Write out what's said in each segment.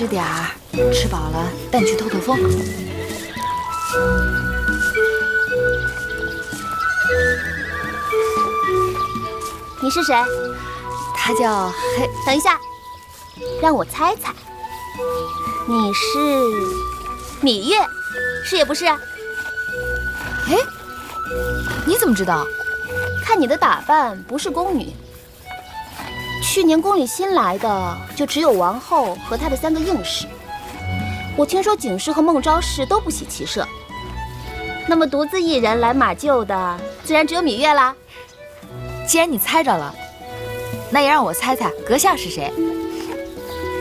吃点儿，吃饱了带你去透透风。你是谁？他叫黑。等一下，让我猜猜，你是芈月，是也不是？哎，你怎么知道？看你的打扮，不是宫女。去年宫里新来的就只有王后和她的3个应氏。我听说景氏和孟昭氏都不喜骑射，那么独自一人来马厩的，自然只有芈月啦。既然你猜着了，那也让我猜猜阁下是谁。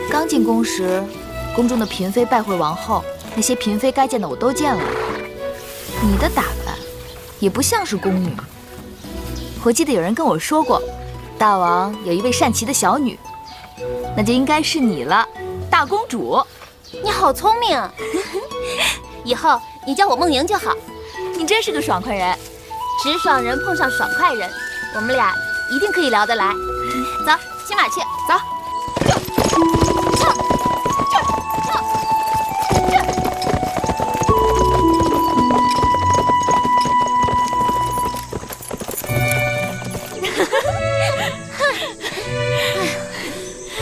刚进宫时，宫中的嫔妃拜会王后，那些嫔妃该见的我都见了。你的打扮也不像是宫女。我记得有人跟我说过，大王有一位善骑的小女，那就应该是你了，大公主。你好聪明，以后你叫我梦莹就好。你真是个爽快人，直爽人碰上爽快人，我们俩一定可以聊得来。走，骑马去，走。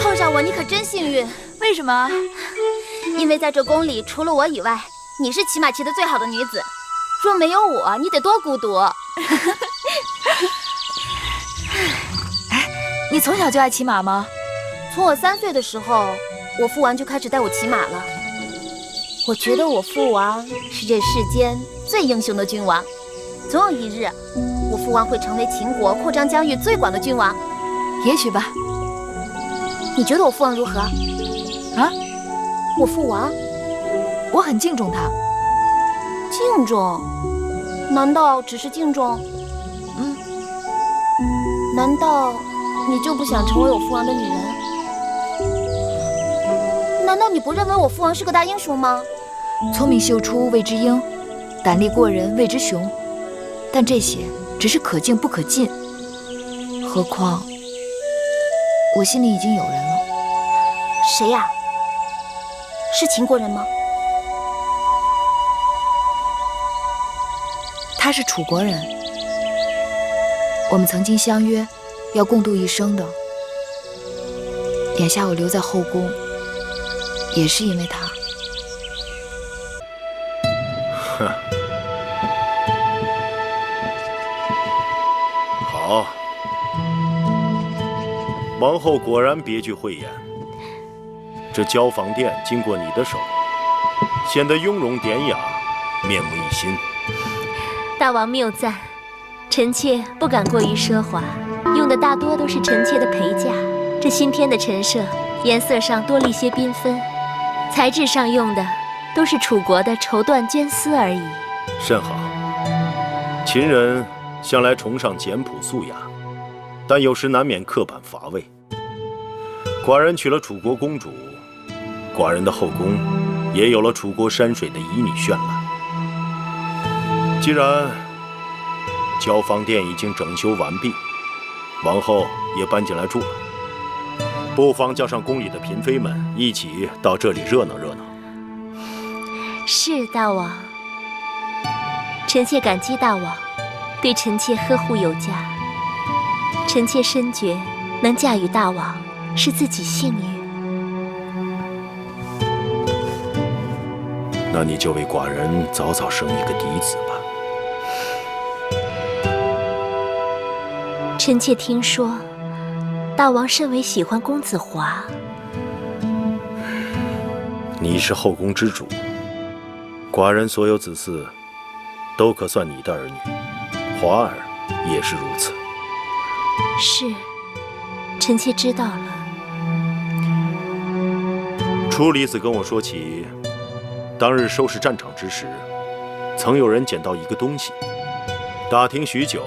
碰上我你可真幸运。为什么？因为在这宫里除了我以外，你是骑马骑得最好的女子。若没有我，你得多孤独。哎，你从小就爱骑马吗？从我3岁的时候，我父王就开始带我骑马了。我觉得我父王是这世间最英雄的君王，总有一日，我父王会成为秦国扩张疆域最广的君王。也许吧。你觉得我父王如何？啊？我父王？我很敬重他。敬重？难道只是敬重？难道你就不想成为我父王的女人？难道你不认为我父王是个大英雄吗？聪明秀出谓之英，胆力过人谓之雄，但这些只是可敬不可近。何况我心里已经有人了。谁呀？是秦国人吗？他是楚国人，我们曾经相约要共度一生的。眼下我留在后宫，也是因为他。哼，好，王后果然别具慧眼。这交房殿经过你的手，显得雍容典雅，面目一新。大王谬赞，臣妾不敢过于奢华，用的大多都是臣妾的陪嫁。这新添的陈设，颜色上多了一些缤纷，材质上用的都是楚国的绸缎绢丝而已。甚好。秦人向来崇尚简朴素雅，但有时难免刻板乏味。寡人娶了楚国公主，寡人的后宫也有了楚国山水的旖旎绚烂。既然交房殿已经整修完毕，王后也搬进来住了，不妨叫上宫里的嫔妃们一起到这里热闹热闹。是大王，臣妾感激大王对臣妾呵护有加。臣妾深觉能嫁与大王是自己幸运。那你就为寡人早早生一个嫡子吧。臣妾听说，大王甚为喜欢公子华。你是后宫之主，寡人所有子嗣都可算你的儿女，华儿也是如此。是，臣妾知道了。初离子跟我说起，当日收拾战场之时，曾有人捡到一个东西，打听许久，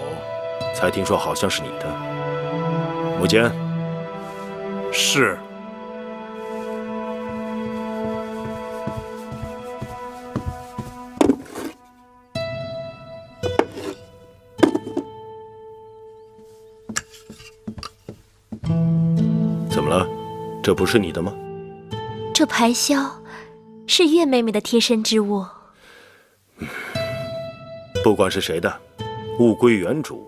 才听说好像是你的。母监。是。怎么了？这不是你的吗？这排箫是月妹妹的贴身之物。不管是谁的，物归原主，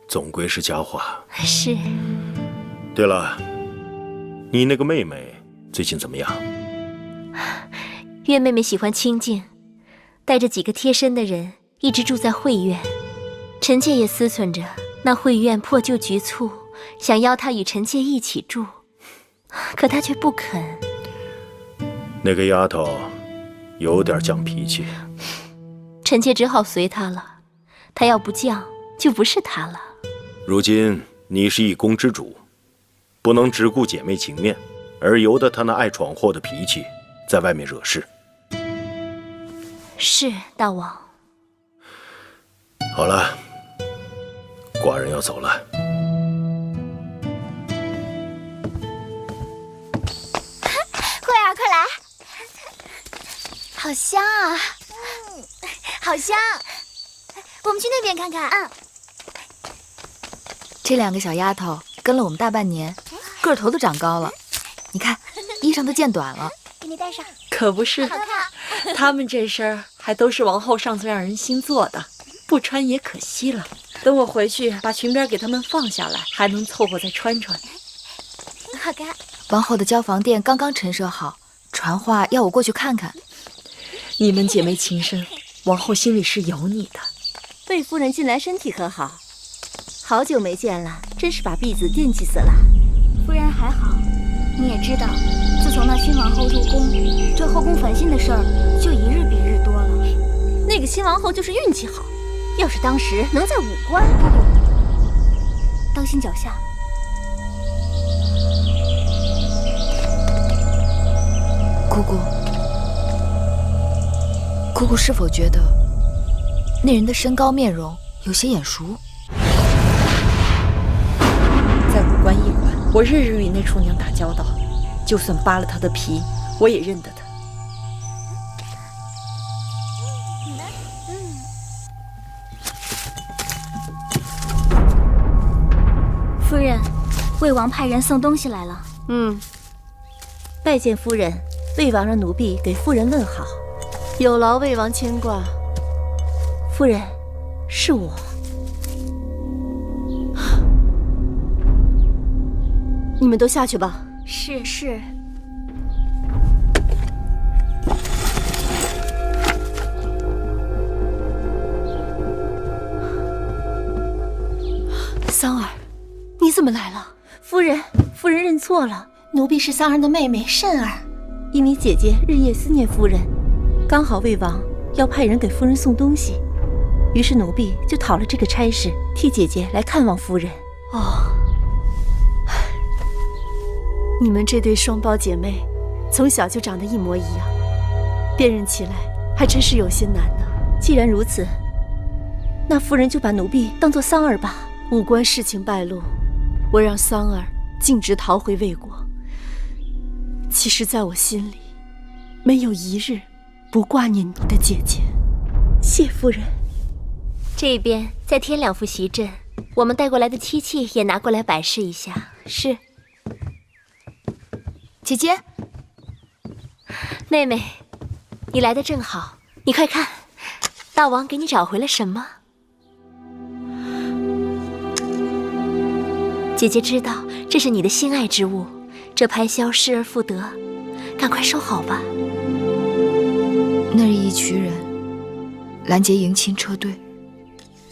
总归是佳话。是。对了，你那个妹妹最近怎么样？月妹妹喜欢清静，带着几个贴身的人一直住在慧院。臣妾也思忖着那慧院破旧局促，想邀她与臣妾一起住，可她却不肯。那个丫头有点犟脾气，臣妾只好随她了。她要不犟，就不是她了。如今你是一宫之主，不能只顾姐妹情面，而由得她那爱闯祸的脾气在外面惹事。是，大王。好了，寡人要走了。慧儿，快来！好香啊！好香！我们去那边看看。这2个小丫头跟了我们大半年，个头都长高了。你看，衣裳都见短了。给你戴上。可不是，他们这身还都是王后上次让人新做的，不穿也可惜了。等我回去把裙边给他们放下来，还能凑合再穿穿。好看。王后的交房殿刚刚陈设好，传话要我过去看看。你们姐妹情深，王后心里是有你的。魏夫人近来身体可好？好久没见了，真是把婢子惦记死了。夫人还好，你也知道，自从那新王后入宫，这后宫烦心的事儿就一日比一日多了。那个新王后就是运气好，要是当时能在5官，当心脚下。姑姑是否觉得那人的身高面容有些眼熟？在5官1馆，我日日与那厨娘打交道，就算扒了她的皮，我也认得她。夫人，魏王派人送东西来了。拜见夫人，魏王让奴婢给夫人问好。有劳魏王牵挂。夫人，是我。你们都下去吧。是。桑儿，你怎么来了？夫人认错了，奴婢是桑儿的妹妹慎儿。因为姐姐日夜思念夫人，刚好魏王要派人给夫人送东西，于是奴婢就讨了这个差事，替姐姐来看望夫人。你们这对双胞姐妹，从小就长得一模一样，辨认起来还真是有些难呢。既然如此，那夫人就把奴婢当作桑儿吧。5官事情败露，我让桑儿径直逃回魏国。其实在我心里，没有一日不挂念你的姐姐。谢夫人。这边再添2副席阵，我们带过来的漆器也拿过来摆设一下。是。姐姐，妹妹，你来的正好，你快看，大王给你找回了什么？姐姐知道这是你的心爱之物，这排箫失而复得，赶快收好吧。那日一群人拦截迎亲车队，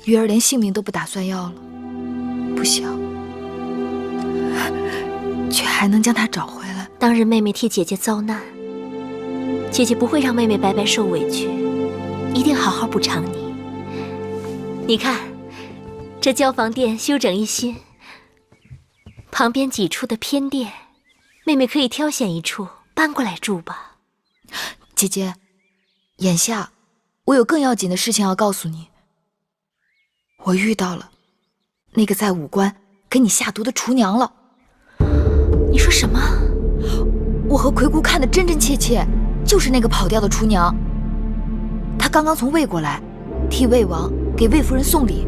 鱼儿连性命都不打算要了，不想却还能将她找回来。当日妹妹替姐姐遭难，姐姐不会让妹妹白白受委屈，一定好好补偿你。你看，这交房殿修整一新，旁边几处的偏殿，妹妹可以挑选一处搬过来住吧。姐姐，眼下我有更要紧的事情要告诉你。我遇到了那个在5官给你下毒的厨娘了。你说什么？我和魁姑看得真真切切，就是那个跑掉的厨娘。她刚刚从魏国来，替魏王给魏夫人送礼，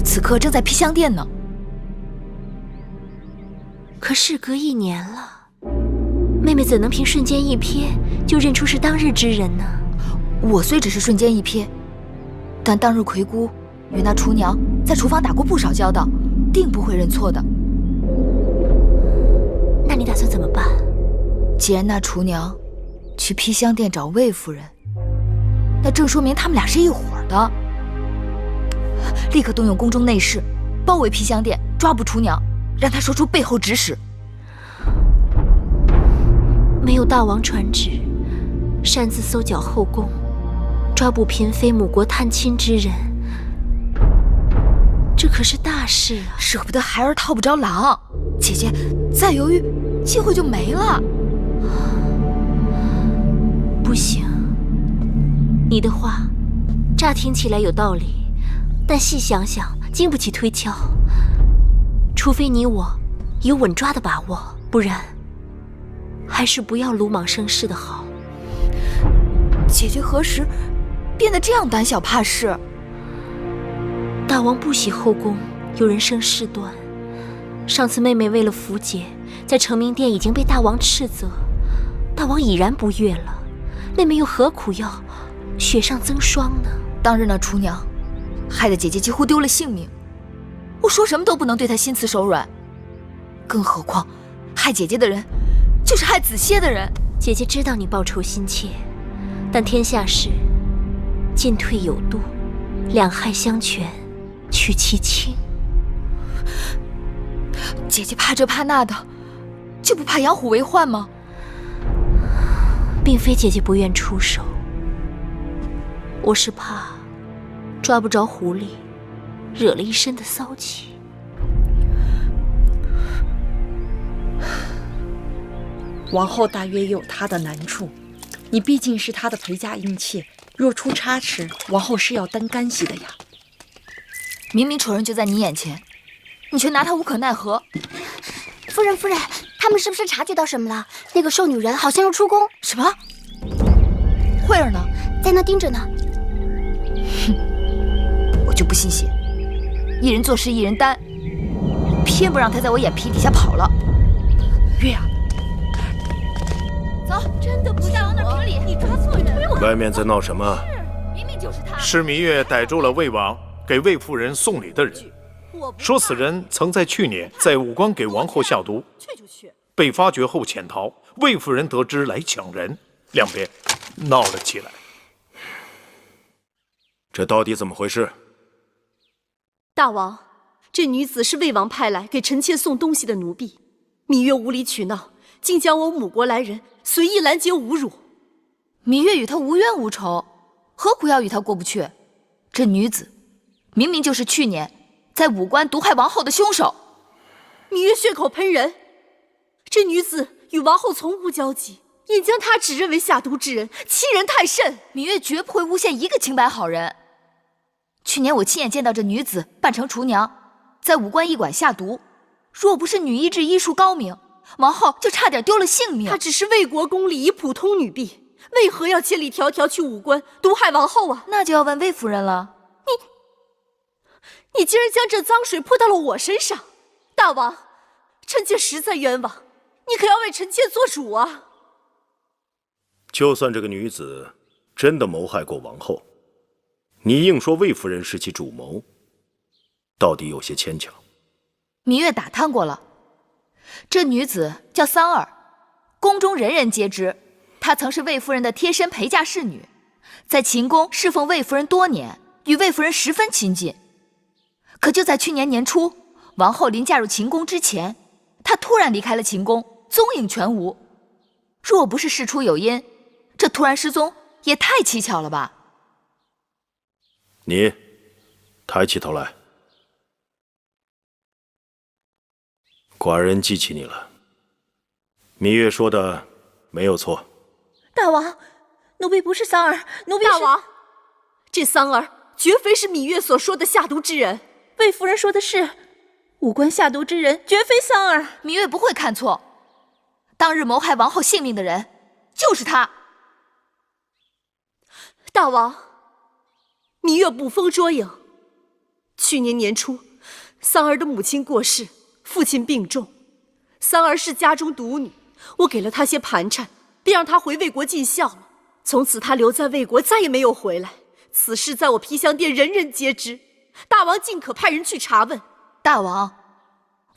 此刻正在披香殿呢。可事隔1年了，妹妹妹怎能凭瞬间一瞥就认出是当日之人呢？我虽只是瞬间一瞥，但当日魁姑与那厨娘在厨房打过不少交道，定不会认错的。那你打算怎么办？既然那厨娘去披香殿找魏夫人，那正说明他们俩是一伙的。立刻动用宫中内侍，包围披香殿，抓捕厨娘，让她说出背后指使。没有大王传旨，擅自搜剿后宫，抓捕嫔妃母国探亲之人，这可是大事啊！舍不得孩儿套不着狼，姐姐再犹豫，机会就没了。不行，你的话乍听起来有道理，但细想想经不起推敲。除非你我有稳抓的把握，不然还是不要鲁莽生事的好。姐姐何时变得这样胆小怕事？大王不喜后宫有人生事端。上次妹妹为了符节，在成明殿已经被大王斥责，大王已然不悦了，妹妹又何苦要雪上增霜呢？当日那厨娘，害得姐姐几乎丢了性命，我说什么都不能对她心慈手软，更何况害姐姐的人就是害子歇的人。姐姐知道你报仇心切，但天下事进退有度，两害相权取其轻。姐姐怕这怕那的，就不怕养虎为患吗？并非姐姐不愿出手，我是怕抓不着狐狸，惹了一身的骚气。王后大约也有她的难处，你毕竟是她的陪嫁姻妾，若出差池，王后是要担干系的呀。明明仇人就在你眼前，你却拿他无可奈何。夫人，夫人，他们是不是察觉到什么了？那个瘦女人好像要出宫。什么？慧儿呢？在那盯着呢。哼，我就不信邪，一人做事一人担，偏不让他在我眼皮底下跑了。月啊，走，真的不大王那儿评理，你抓错人。外面在闹什么？明明就是他。是芈月逮住了魏王给魏夫人送礼的人，说此人曾在去年在武关给王后下毒，被发觉后潜逃。魏夫人得知来抢人，两边闹了起来。这到底怎么回事？大王，这女子是魏王派来给臣妾送东西的奴婢，芈月无理取闹，竟将我母国来人随意拦截侮辱。芈月与他无冤无仇，何苦要与他过不去？这女子明明就是去年在武关毒害王后的凶手。芈月血口喷人，这女子与王后从无交集，应将她指认为下毒之人，欺人太甚。芈月绝不会诬陷一个清白好人。去年我亲眼见到这女子扮成厨娘，在武关驿馆下毒，若不是女医治医术高明，王后就差点丢了性命。她只是魏国公礼仪普通女婢，为何要千里迢迢去武关毒害王后啊？那就要问魏夫人了。你竟然将这脏水泼到了我身上，大王，臣妾实在冤枉，你可要为臣妾做主啊！就算这个女子真的谋害过王后，你硬说魏夫人是其主谋，到底有些牵强。芈月打探过了，这女子叫桑儿，宫中人人皆知，她曾是魏夫人的贴身陪嫁侍女，在秦宫侍奉魏夫人多年，与魏夫人十分亲近。可就在去年年初，王后临嫁入秦宫之前，她突然离开了秦宫，踪影全无。若不是事出有因，这突然失踪也太蹊跷了吧？你抬起头来，寡人记起你了。芈月说的没有错。大王，奴婢不是桑儿，奴婢是……大王，这桑儿绝非是芈月所说的下毒之人。魏夫人说的是，武关下毒之人绝非桑儿。芈月不会看错，当日谋害王后性命的人就是他。大王，芈月捕风捉影。去年年初，桑儿的母亲过世，父亲病重，桑儿是家中独女，我给了他些盘缠，便让他回魏国尽孝了。从此他留在魏国，再也没有回来。此事在我皮香殿人人皆知，大王尽可派人去查问。大王，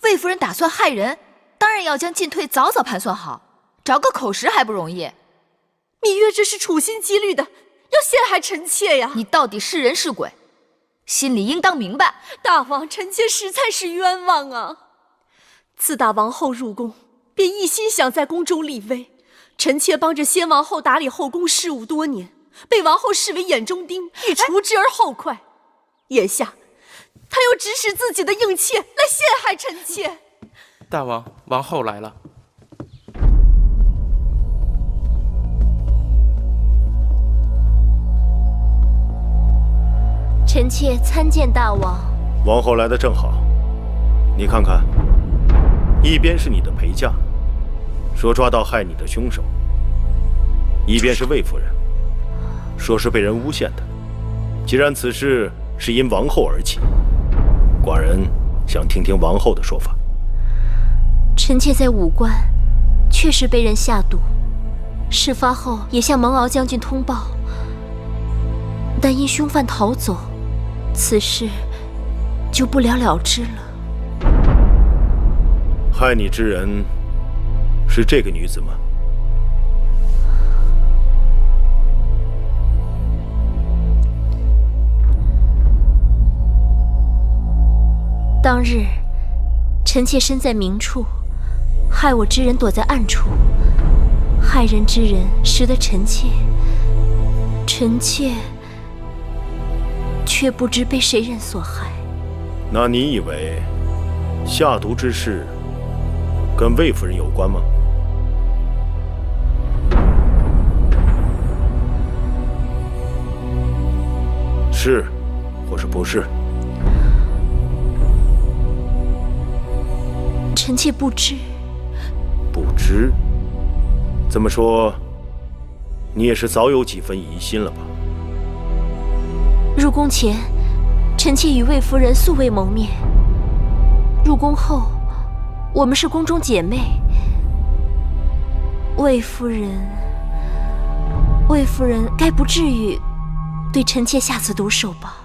魏夫人打算害人，当然要将进退早早盘算好，找个口实还不容易。芈月这是处心积虑的，要陷害臣妾呀！你到底是人是鬼，心里应当明白。大王，臣妾实在是冤枉啊！自打王后入宫，便一心想在宫中立威。臣妾帮着先王后打理后宫事务多年，被王后视为眼中钉，欲除之而后快。眼下，他又指使自己的应妾来陷害臣妾。大王，王后来了。臣妾参见大王。王后来的正好，你看看，一边是你的陪嫁，说抓到害你的凶手；一边是魏夫人，说是被人诬陷的。既然此事是因王后而起，寡人想听听王后的说法。臣妾在武关确实被人下毒，事发后也向蒙敖将军通报，但因凶犯逃走，此事就不了了之了。害你之人是这个女子吗？当日，臣妾身在明处，害我之人躲在暗处，害人之人识得臣妾，臣妾却不知被谁人所害。那你以为下毒之事跟魏夫人有关吗？是，或是不是？臣妾不知。不知？这么说，你也是早有几分疑心了吧？入宫前，臣妾与魏夫人素未谋面。入宫后，我们是宫中姐妹。魏夫人该不至于对臣妾下此毒手吧？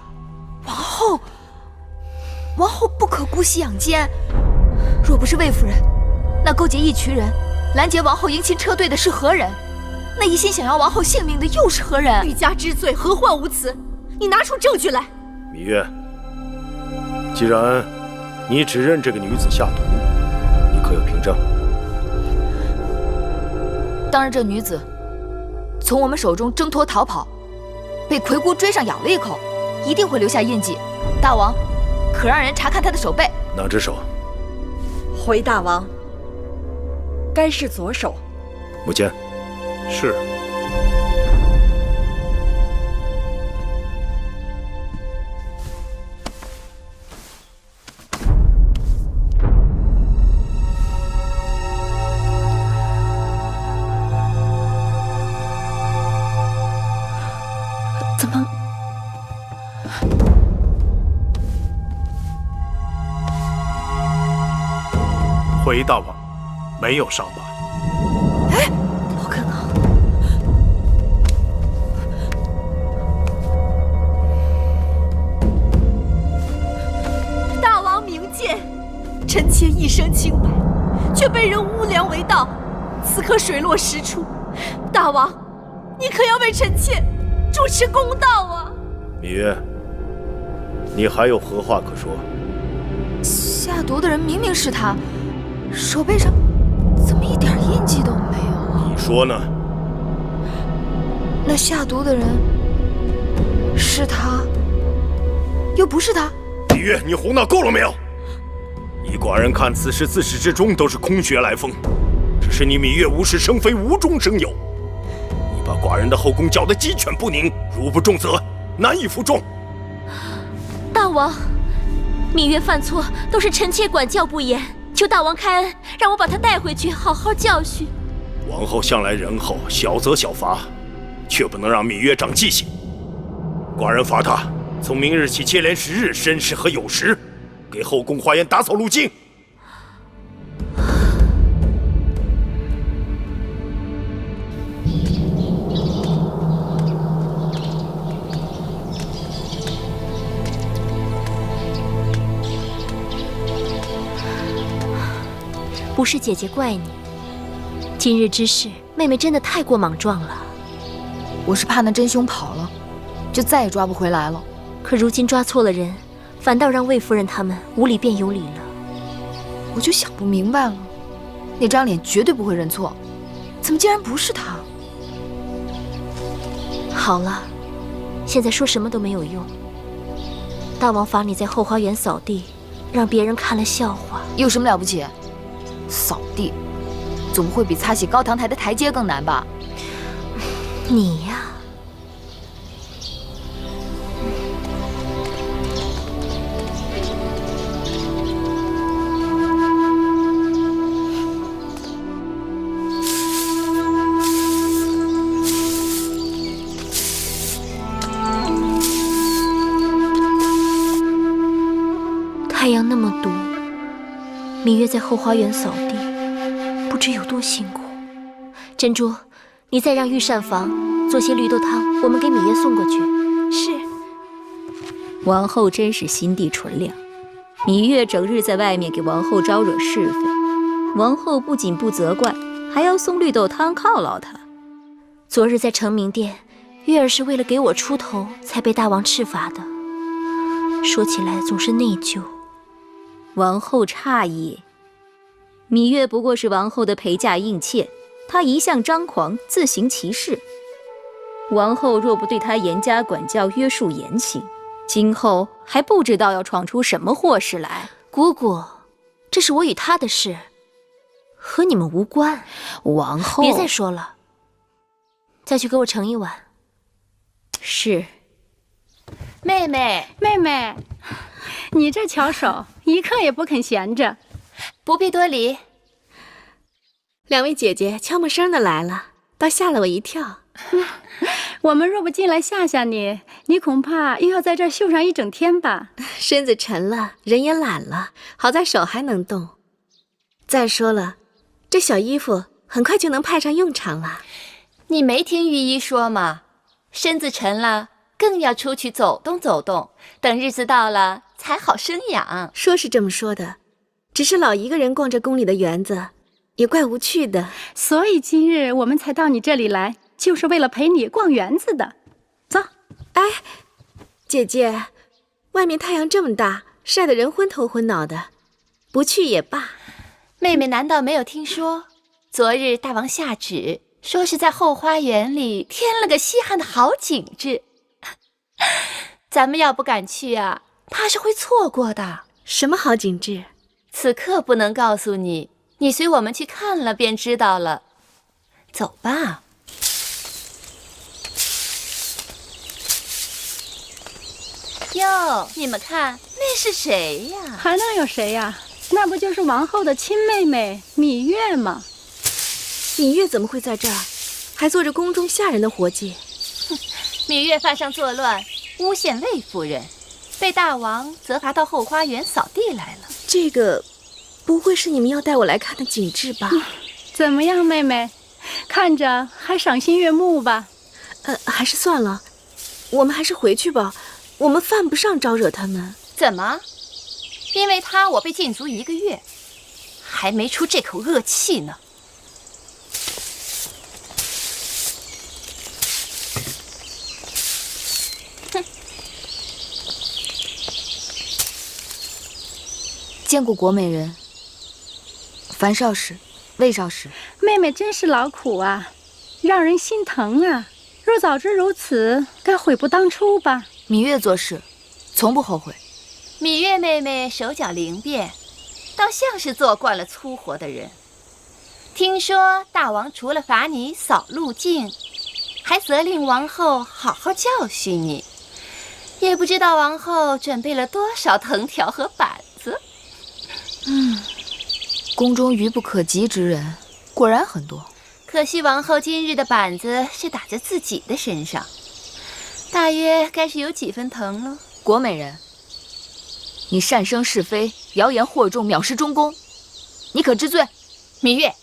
王后不可姑息养奸。若不是魏夫人，那勾结一群人拦截王后迎亲车队的是何人？那一心想要王后性命的又是何人？欲加之罪，何患无辞？你拿出证据来。芈月，既然你指认这个女子下毒，你可有凭证？当然，这女子从我们手中挣脱逃跑，被魁姑追上咬了一口，一定会留下印记。大王，可让人查看她的手背。哪只手？回大王，该是左手。母亲。是。怎么？回大王，没有伤疤。不可能！大王明鉴，臣妾一生清白，却被人诬良为盗，此刻水落石出。大王，你可要为臣妾主持公道啊！芈月，你还有何话可说？下毒的人明明是他，手背上怎么一点印记都没有？你说呢？那下毒的人是他，又不是他？芈月，你胡闹够了没有？依寡人看，此事自始至终都是空穴来风，只是你芈月无事生非，无中生有。你把寡人的后宫搅得鸡犬不宁，如不重责，难以服众。大王，芈月犯错都是臣妾管教不严，求大王开恩，让我把她带回去，好好教训。王后向来仁厚，小责小罚，却不能让芈月长记性。寡人罚她从明日起接连10日申时和酉时，给后宫花园打扫路径。不是姐姐怪你，今日之事，妹妹真的太过莽撞了。我是怕那真凶跑了，就再也抓不回来了。可如今抓错了人，反倒让魏夫人他们无理变有理了。我就想不明白了，那张脸绝对不会认错，怎么竟然不是他？好了，现在说什么都没有用。大王罚你在后花园扫地，让别人看了笑话，有什么了不起？扫地，总不会比擦洗高堂台的台阶更难吧？你呀，太阳那么毒，芈月在后花园扫地，不知有多辛苦。珍珠，你再让御膳房做些绿豆汤，我们给芈月送过去。是。王后真是心地纯良，芈月整日在外面给王后招惹是非，王后不仅不责怪，还要送绿豆汤犒劳她。昨日在承明殿，月儿是为了给我出头，才被大王斥罚的。说起来总是内疚。王后诧异，芈月不过是王后的陪嫁应妾，她一向张狂，自行其事。王后若不对她严加管教，约束言行，今后还不知道要闯出什么祸事来。姑姑，这是我与她的事，和你们无关。王后，别再说了，再去给我盛一碗。是。妹妹，你这巧手，一刻也不肯闲着。不必多礼。两位姐姐悄没声的来了，倒吓了我一跳。我们若不进来吓吓你，你恐怕又要在这儿绣上一整天吧。身子沉了，人也懒了，好在手还能动。再说了，这小衣服很快就能派上用场了。你没听御医说吗？身子沉了，更要出去走动走动，等日子到了才好生养。说是这么说的，只是老一个人逛着宫里的园子，也怪无趣的。所以今日我们才到你这里来，就是为了陪你逛园子的。走。哎，姐姐，外面太阳这么大，晒得人昏头昏脑的，不去也罢。妹妹难道没有听说，昨日大王下旨，说是在后花园里添了个稀罕的好景致。咱们要不敢去啊，怕是会错过的。什么好景致？此刻不能告诉你，你随我们去看了便知道了。走吧。哟，你们看，那是谁呀？还能有谁呀？那不就是王后的亲妹妹芈月吗？芈月怎么会在这儿，还做着宫中下人的活计？芈月犯上作乱，诬陷魏夫人，被大王责罚到后花园扫地来了。这个不会是你们要带我来看的景致吧？怎么样，妹妹？看着还赏心悦目吧？还是算了，我们还是回去吧。我们犯不上招惹他们。怎么？因为他我被禁足1个月，还没出这口恶气呢。哼！见过国美人，樊少使、魏少使。妹妹真是劳苦啊，让人心疼啊。若早知如此，该悔不当初吧。芈月做事，从不后悔。芈月妹妹手脚灵便，倒像是做惯了粗活的人。听说大王除了罚你扫路径，还责令王后好好教训你。也不知道王后准备了多少藤条和板子。宫中愚不可及之人果然很多。可惜王后今日的板子是打在自己的身上，大约该是有几分疼了。国美人，你擅生是非，谣言惑众，藐视中宫，你可知罪？芈月，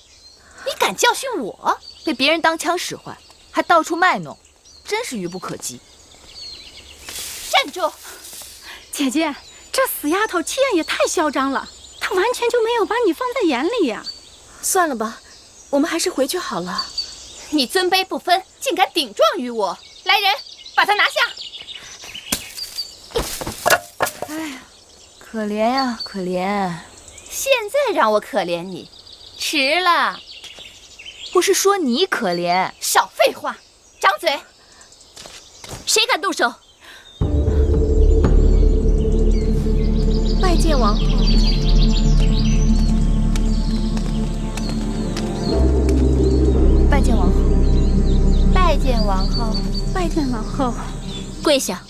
你敢教训我？被别人当枪使唤，还到处卖弄，真是愚不可及。站住！姐姐，这死丫头气焰也太嚣张了，她完全就没有把你放在眼里呀。算了吧，我们还是回去好了。你尊卑不分，竟敢顶撞于我！来人，把他拿下！哎呀，可怜呀，可怜！现在让我可怜你，迟了。不是说你可怜？少废话，张嘴！谁敢动手？拜见王后。拜见王后。拜见王后。拜见王后。跪下。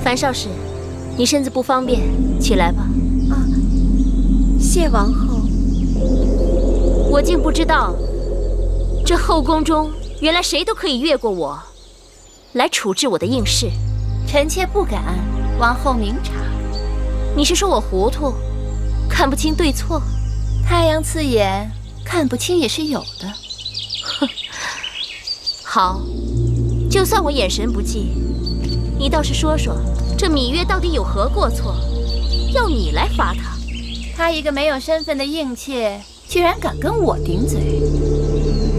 樊少使，你身子不方便，起来吧。啊，谢王后。我竟不知道，这后宫中原来谁都可以越过我，来处置我的应试。臣妾不敢，王后明察。你是说我糊涂，看不清对错？太阳刺眼，看不清也是有的。哼，好，就算我眼神不济，你倒是说说，这芈月到底有何过错，要你来罚她？她一个没有身份的应妾，居然敢跟我顶嘴！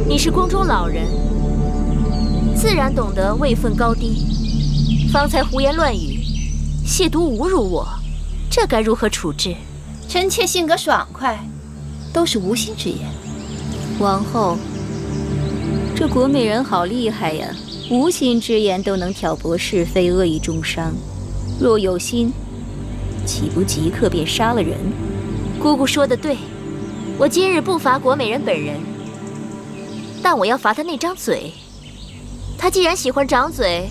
你是宫中老人，自然懂得位分高低。方才胡言乱语，亵渎侮辱我，这该如何处置？臣妾性格爽快，都是无心之言。王后，这国美人好厉害呀，无心之言都能挑拨是非，恶意重伤。若有心，岂不即刻便杀了人？姑姑说得对，我今日不罚国美人本人，但我要罚她那张嘴。她既然喜欢长嘴，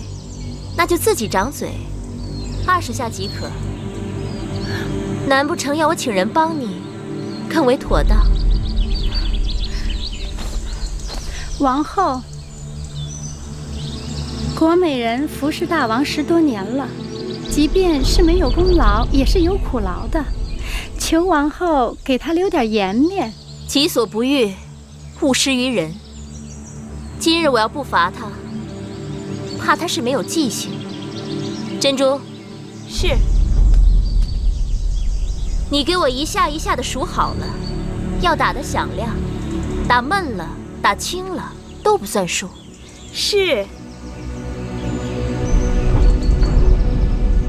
那就自己长嘴，20下即可。难不成要我请人帮你，更为妥当？王后，国美人服侍大王10多年了，即便是没有功劳，也是有苦劳的。求王后给她留点颜面。己所不欲，勿施于人。今日我要不罚她，怕她是没有记性。珍珠，是。你给我一下一下的数好了，要打得响亮，打闷了、打轻了都不算数。是。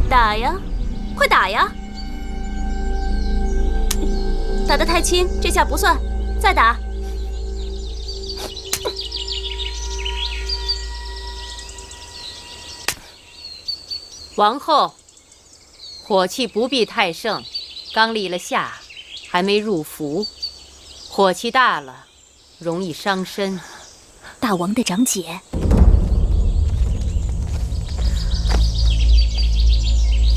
打呀，快打呀！打得太轻，这下不算，再打。王后，火气不必太盛。刚立了夏，还没入伏，火气大了，容易伤身。大王的长姐，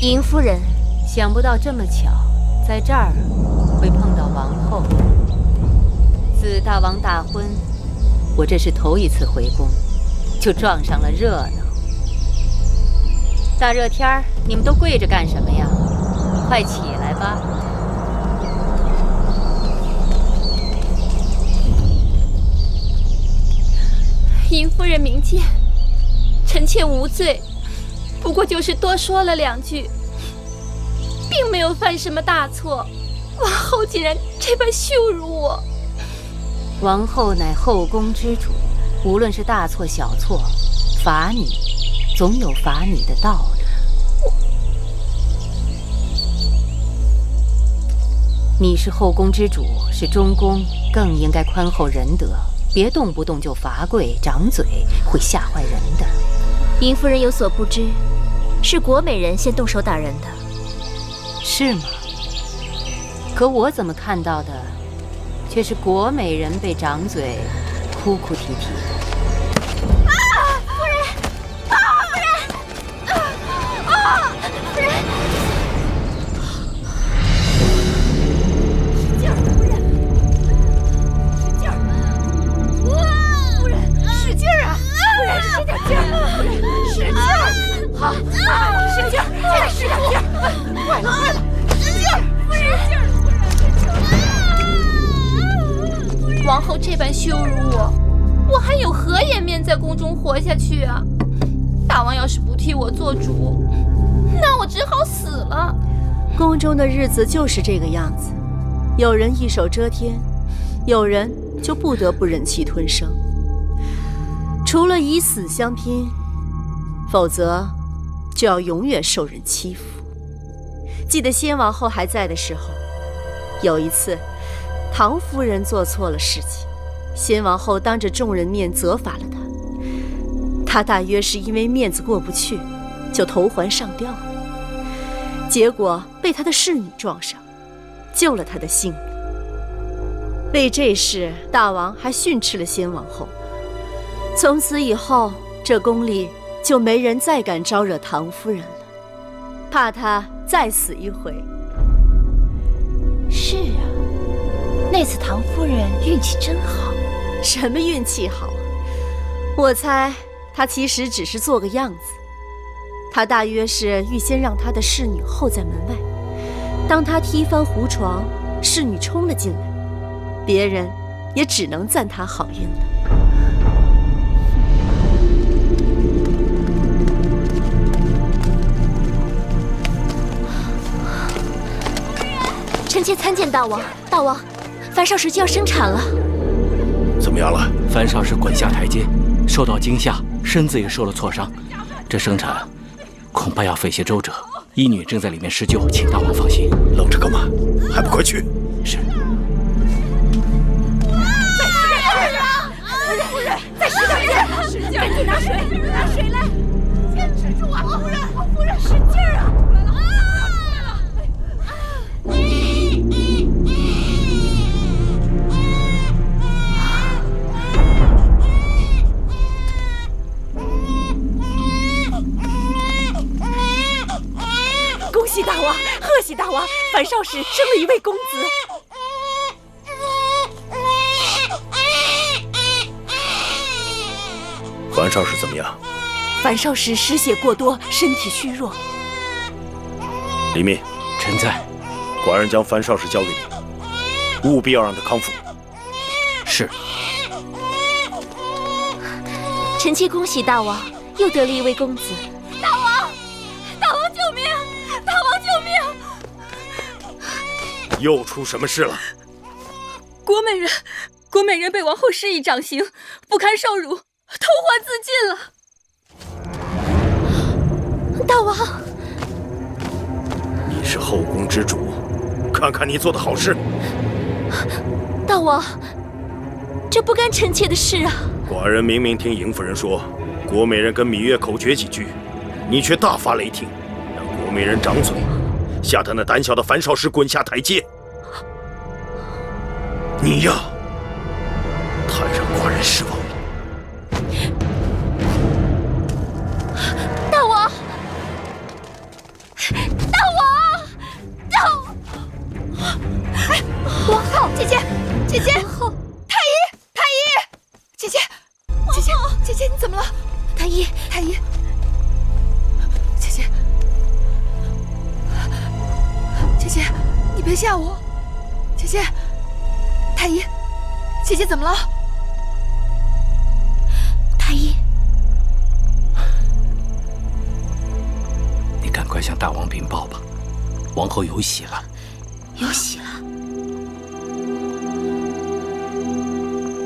尹夫人，想不到这么巧，在这儿会碰到王后。自大王大婚，我这是头一次回宫，就撞上了热闹。大热天儿，你们都跪着干什么呀？快起来吧！尹夫人明鉴，臣妾无罪，不过就是多说了2句，并没有犯什么大错。王后竟然这般羞辱我！王后乃后宫之主，无论是大错小错，罚你，总有罚你的道理。你是后宫之主，是中宫，更应该宽厚仁德，别动不动就罚跪掌嘴，会吓坏人的。尹夫人有所不知，是国美人先动手打人的。是吗？可我怎么看到的，却是国美人被掌嘴，哭哭啼啼的。夫人！夫人！夫人！使劲儿，夫人！使劲儿！夫人，使劲儿啊！夫人，使点劲儿！夫人，使劲儿！好，使劲儿，再使点劲儿！快了，快了！使劲儿！夫人，使劲儿！王后这般羞辱我，我还有何颜面在宫中活下去啊？大王要是不替我做主，那我只好死了。宫中的日子就是这个样子，有人一手遮天，有人就不得不忍气吞声。除了以死相拼，否则就要永远受人欺负。记得先王后还在的时候，有一次唐夫人做错了事情，先王后当着众人面责罚了她。她大约是因为面子过不去，就投环上吊了。结果被她的侍女撞上，救了她的性命。为这事，大王还训斥了先王后。从此以后，这宫里就没人再敢招惹唐夫人了，怕她再死一回。是啊，那次唐夫人运气真好。什么运气好啊？我猜她其实只是做个样子。她大约是预先让她的侍女候在门外，当她踢翻胡床，侍女冲了进来，别人也只能赞她好运了。臣妾参见大王。大王，樊少时就要生产了。怎么样了？樊少时滚下台阶，受到惊吓，身子也受了挫伤。这生产恐怕要费些周折，医女正在里面施救，请大王放心。愣着干嘛？还不快去！是。夫人，再使点劲，赶紧拿水，拿水来！坚持住啊，夫人，使劲儿啊！恭喜大王，贺喜大王！樊少时生了一位公子。樊少时怎么样？樊少时失血过多，身体虚弱。李密，臣在。寡人将樊少时交给你，务必要让他康复。是。臣妾恭喜大王，又得了一位公子。大王救命！大王救命！又出什么事了？郭美人被王后施以掌刑，不堪受辱，投环自尽了。大王，你是后宫之主，看看你做的好事。大王，这不干臣妾的事啊！寡人明明听邢夫人说，郭美人跟芈月口诀几句，你却大发雷霆，让郭美人掌嘴，吓得那胆小的樊少时滚下台阶。你呀，太让寡人失望了。大王，哎，王后，姐姐，王后，太医，姐姐，你怎么了？太医，姐姐，你别吓我，姐姐，太医，姐姐怎么了？太医，你赶快向大王禀报吧，王后有喜了。有喜了。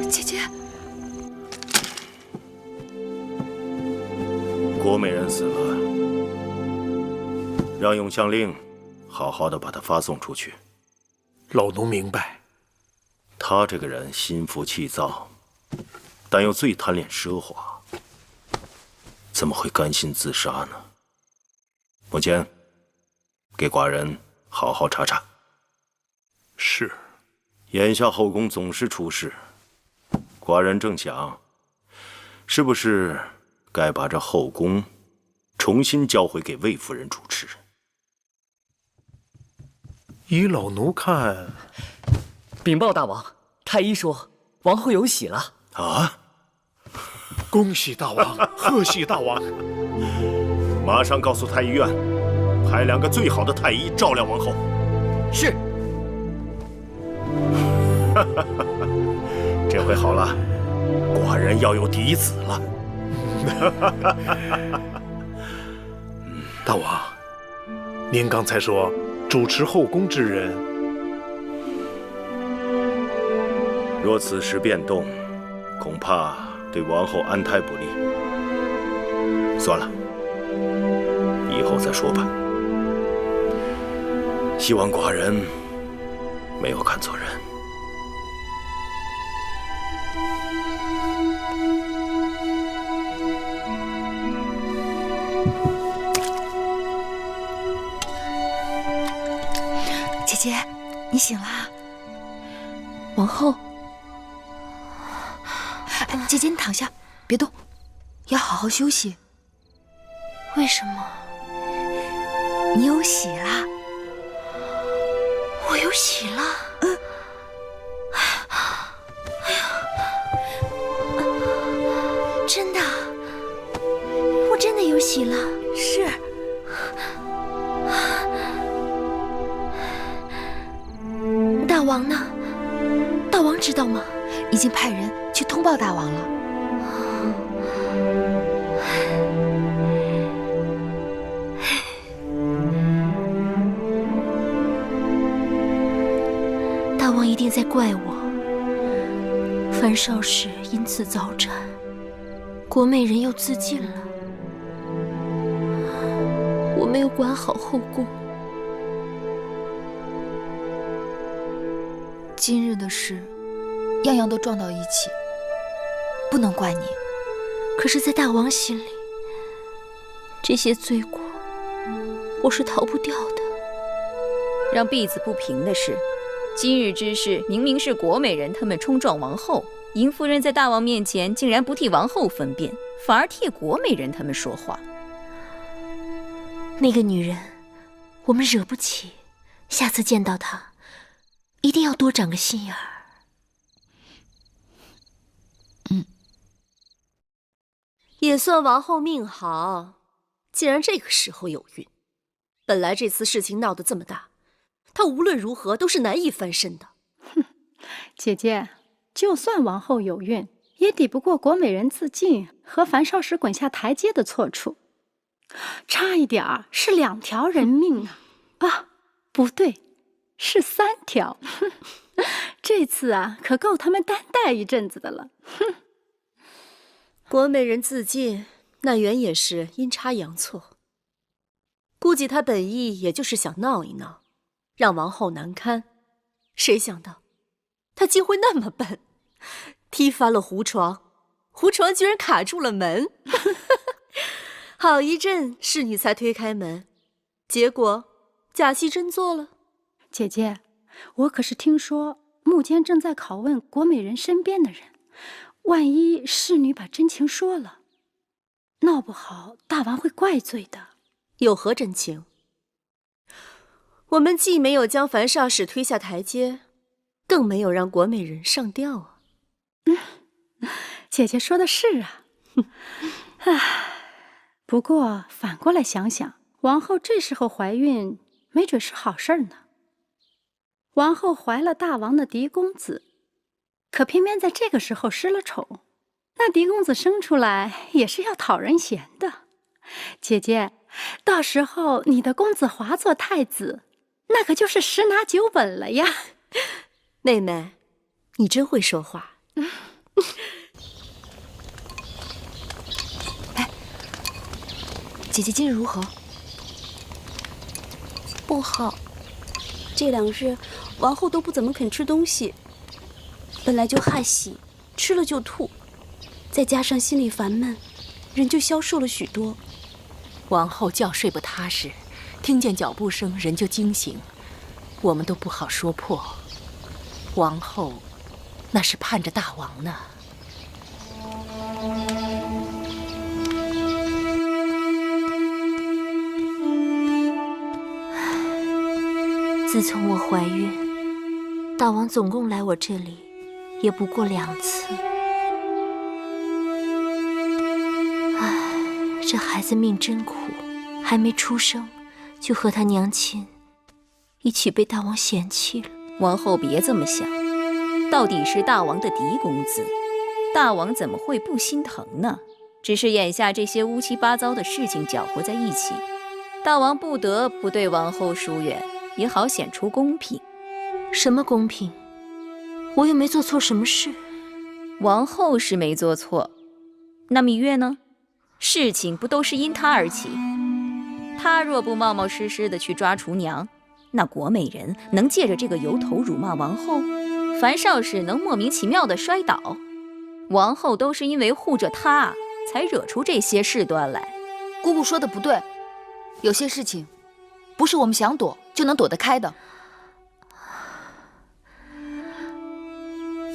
姐姐，郭美人死了，让永相令好好的把她发送出去。老奴明白。他这个人心浮气躁，但又最贪恋奢华，怎么会甘心自杀呢？母亲，给寡人好好查查。是。眼下后宫总是出事，寡人正想，是不是该把这后宫重新交回给魏夫人主持？依老奴看，禀报大王，太医说王后有喜了。啊！恭喜大王，贺喜大王！马上告诉太医院，派2个最好的太医照料王后。是。这回好了，寡人要有嫡子了。大王，您刚才说主持后宫之人，若此时变动，恐怕对王后安胎不利。算了，以后再说吧。希望寡人没有看错人。姐姐，你醒了。王后，姐姐你躺下，别动，要好好休息。为什么？你有喜啦！我有喜了。哎呀，真的，我真的有喜了。是。大王呢？大王知道吗？已经派人去通报大王了。大王一定在怪我，樊少时因此早产，国美人又自尽了，我没有管好后宫。今日的事，样样都撞到一起，不能怪你。可是，在大王心里，这些罪过我是逃不掉的。让婢子不平的是，今日之事明明是国美人他们冲撞王后，尹夫人在大王面前竟然不替王后分辨，反而替国美人他们说话。那个女人，我们惹不起，下次见到她，一定要多长个心眼儿。也算王后命好，竟然这个时候有孕。本来这次事情闹得这么大，她无论如何都是难以翻身的。姐姐，就算王后有孕，也抵不过国美人自尽和樊少时滚下台阶的错处，差一点儿是2条人命啊！啊，不对，是3条。这次啊，可够他们担待一阵子的了。国美人自尽，那原也是阴差阳错。估计她本意也就是想闹一闹，让王后难堪。谁想到，她竟会那么笨，踢翻了胡床，胡床居然卡住了门。好一阵侍女才推开门，结果假戏真做了。姐姐，我可是听说幕间正在拷问国美人身边的人，万一侍女把真情说了，闹不好大王会怪罪的。有何真情？我们既没有将樊少使推下台阶，更没有让国美人上吊啊。姐姐说的是啊。唉，不过反过来想想，王后这时候怀孕，没准是好事呢。王后怀了大王的嫡公子，可偏偏在这个时候失了宠，那嫡公子生出来也是要讨人嫌的。姐姐，到时候你的公子华做太子，那可就是10拿9稳了呀。妹妹，你真会说话。哎，姐姐今日如何？不好，这2日王后都不怎么肯吃东西，本来就害喜，吃了就吐，再加上心里烦闷，人就消瘦了许多。王后觉睡不踏实，听见脚步声人就惊醒，我们都不好说破。王后那是盼着大王呢。自从我怀孕，大王总共来我这里也不过2次。唉，这孩子命真苦，还没出生就和他娘亲一起被大王嫌弃了。王后别这么想，到底是大王的嫡公子，大王怎么会不心疼呢？只是眼下这些乌七八糟的事情搅和在一起，大王不得不对王后疏远，也好显出公平。什么公平？我又没做错什么事。王后是没做错，那芈月呢？事情不都是因她而起？她若不冒冒失失的去抓厨娘，那国美人能借着这个由头辱骂王后，樊少使能莫名其妙的摔倒，王后都是因为护着她，才惹出这些事端来。姑姑说的不对，有些事情不是我们想躲就能躲得开的。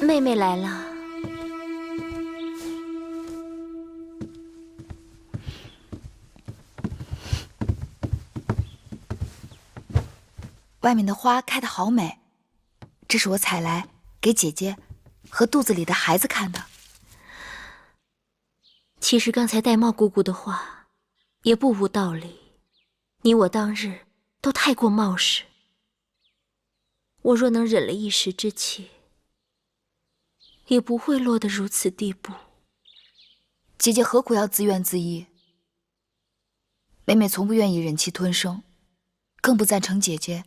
妹妹来了。外面的花开得好美，这是我采来给姐姐和肚子里的孩子看的。其实刚才玳瑁姑姑的话也不无道理，你我当日都太过冒失。我若能忍了一时之气，也不会落得如此地步。姐姐何苦要自怨自艾？妹妹从不愿意忍气吞声，更不赞成姐姐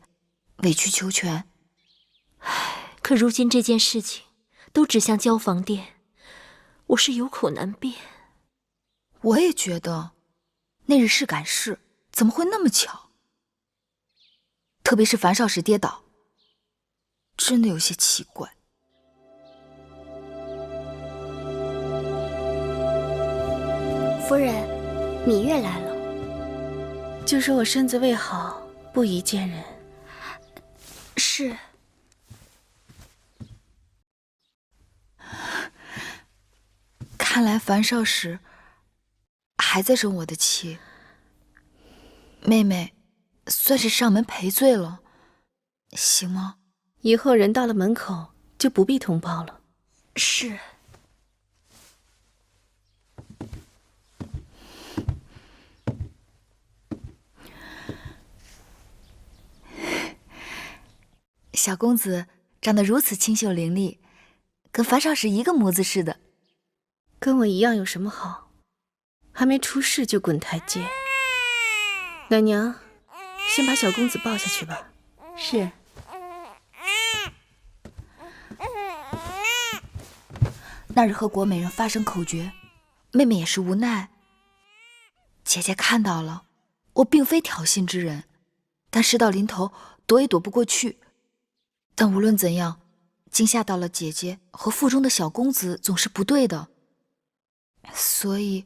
委曲求全。可如今这件事情都指向交房殿，我是有口难辩。我也觉得那日是赶事，怎么会那么巧？特别是樊少使跌倒，真的有些奇怪。夫人，芈月来了，就说我身子未好，不宜见人。是。看来樊少使还在生我的气，妹妹算是上门赔罪了，行吗？以后人到了门口就不必通报了。是。小公子长得如此清秀伶俐，跟樊少使一个模子似的。跟我一样有什么好？还没出世就滚台阶。奶娘，先把小公子抱下去吧。是。那日和国美人发生口角，妹妹也是无奈。姐姐看到了，我并非挑衅之人，但事到临头躲也躲不过去。但无论怎样，惊吓到了姐姐和腹中的小公子总是不对的，所以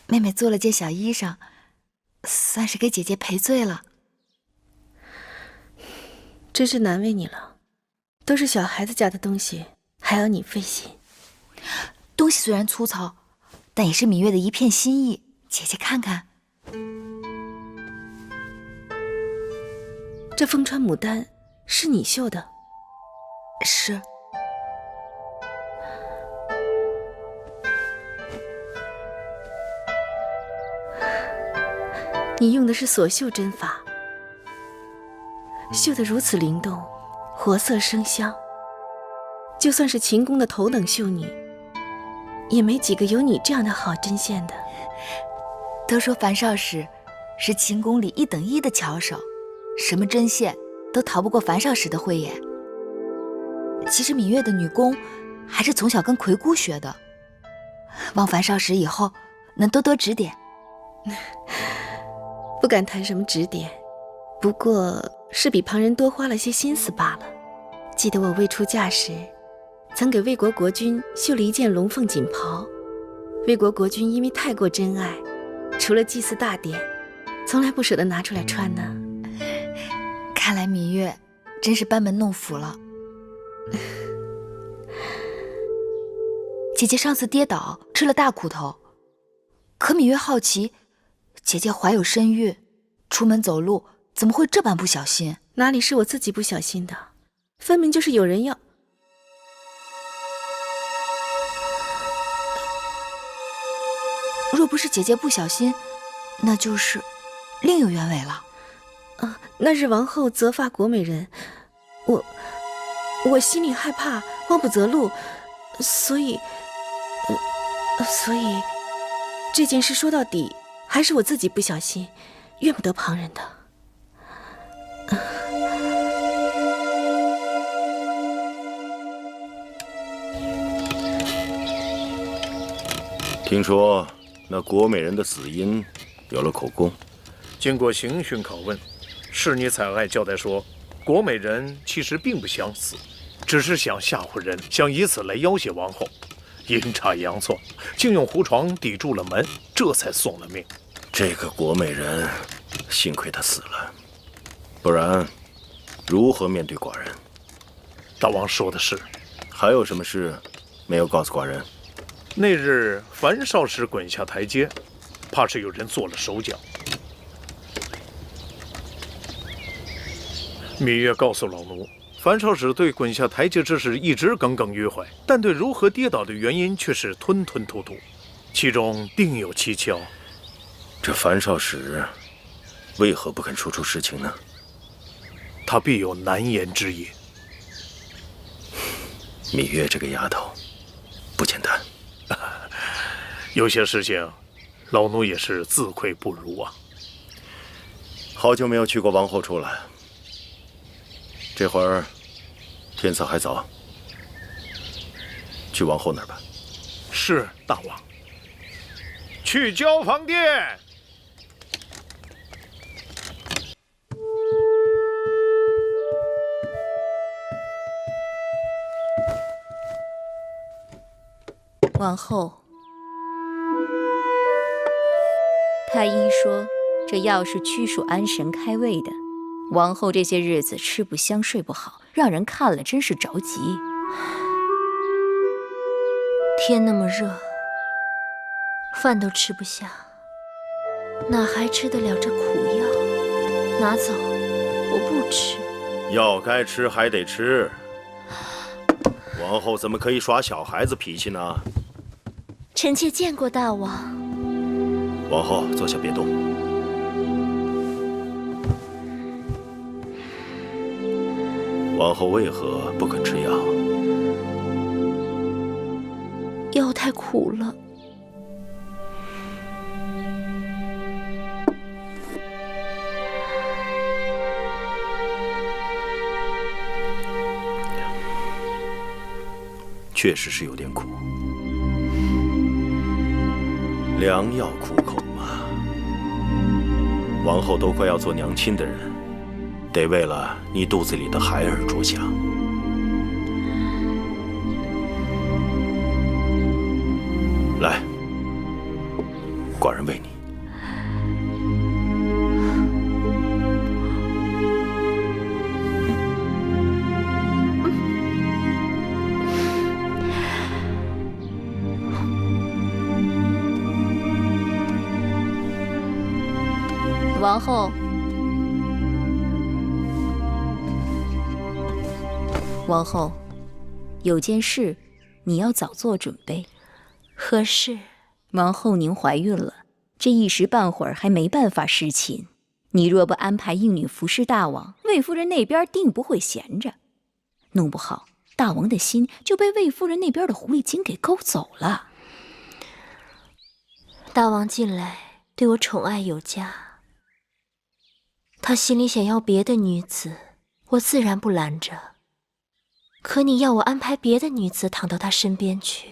妹妹做了件小衣裳，算是给姐姐赔罪了。真是难为你了，都是小孩子家的东西，还要你费心。东西虽然粗糙，但也是芈月的一片心意，姐姐看看。这凤穿牡丹是你绣的？是。你用的是锁绣针法，绣得如此灵动，活色生香。就算是秦宫的头等绣女，也没几个有你这样的好针线的。都说樊少使是秦宫里一等一的巧手，什么针线都逃不过樊少使的慧眼。其实芈月的女工还是从小跟魁姑学的，望樊少使以后能多多指点。不敢谈什么指点，不过是比旁人多花了些心思罢了。记得我未出嫁时，曾给魏国国君绣了一件龙凤锦袍，魏国国君因为太过珍爱，除了祭祀大典，从来不舍得拿出来穿呢。看来芈月真是班门弄斧了。姐姐上次跌倒吃了大苦头，可芈月好奇，姐姐怀有身孕，出门走路怎么会这般不小心？哪里是我自己不小心的，分明就是有人要。若不是姐姐不小心，那就是另有原委了。那日王后责罚国美人，我心里害怕，慌不择路，所以这件事说到底还是我自己不小心，怨不得旁人的。听说那国美人的死因有了口供，经过刑讯拷问，侍女彩爱交代说，国美人其实并不想死，只是想吓唬人，想以此来要挟王后。阴差阳错，竟用胡床抵住了门，这才送了命。这个国美人，幸亏她死了，不然如何面对寡人？大王说的是。还有什么事没有告诉寡人？那日樊少时滚下台阶，怕是有人做了手脚。芈月告诉老奴，樊少时对滚下台阶之事一直耿耿于怀，但对如何跌倒的原因却是吞吞吐吐，其中定有蹊跷。这樊少时为何不肯说出实情呢？他必有难言之隐。芈月这个丫头不简单。有些事情，老奴也是自愧不如啊。好久没有去过王后处了，这会儿天色还早，去王后那儿吧。是，大王。去交房殿。王后，太医说这药是驱暑安神开胃的。王后这些日子吃不香睡不好，让人看了真是着急。天那么热，饭都吃不下，哪还吃得了这苦药？拿走，我不吃。药该吃还得吃，王后怎么可以耍小孩子脾气呢？臣妾见过大王。王后坐下，别动。王后为何不肯吃药？药太苦了。确实是有点苦，良药苦口嘛。王后都快要做娘亲的人，得为了你肚子里的孩儿着想。来，寡人喂你。王后，王后，有件事你要早做准备。何事？王后您怀孕了，这一时半会儿还没办法侍寝。你若不安排应女服侍大王，魏夫人那边定不会闲着。弄不好，大王的心就被魏夫人那边的狐狸精给勾走了。大王近来对我宠爱有加，他心里想要别的女子，我自然不拦着。可你要我安排别的女子躺到他身边去，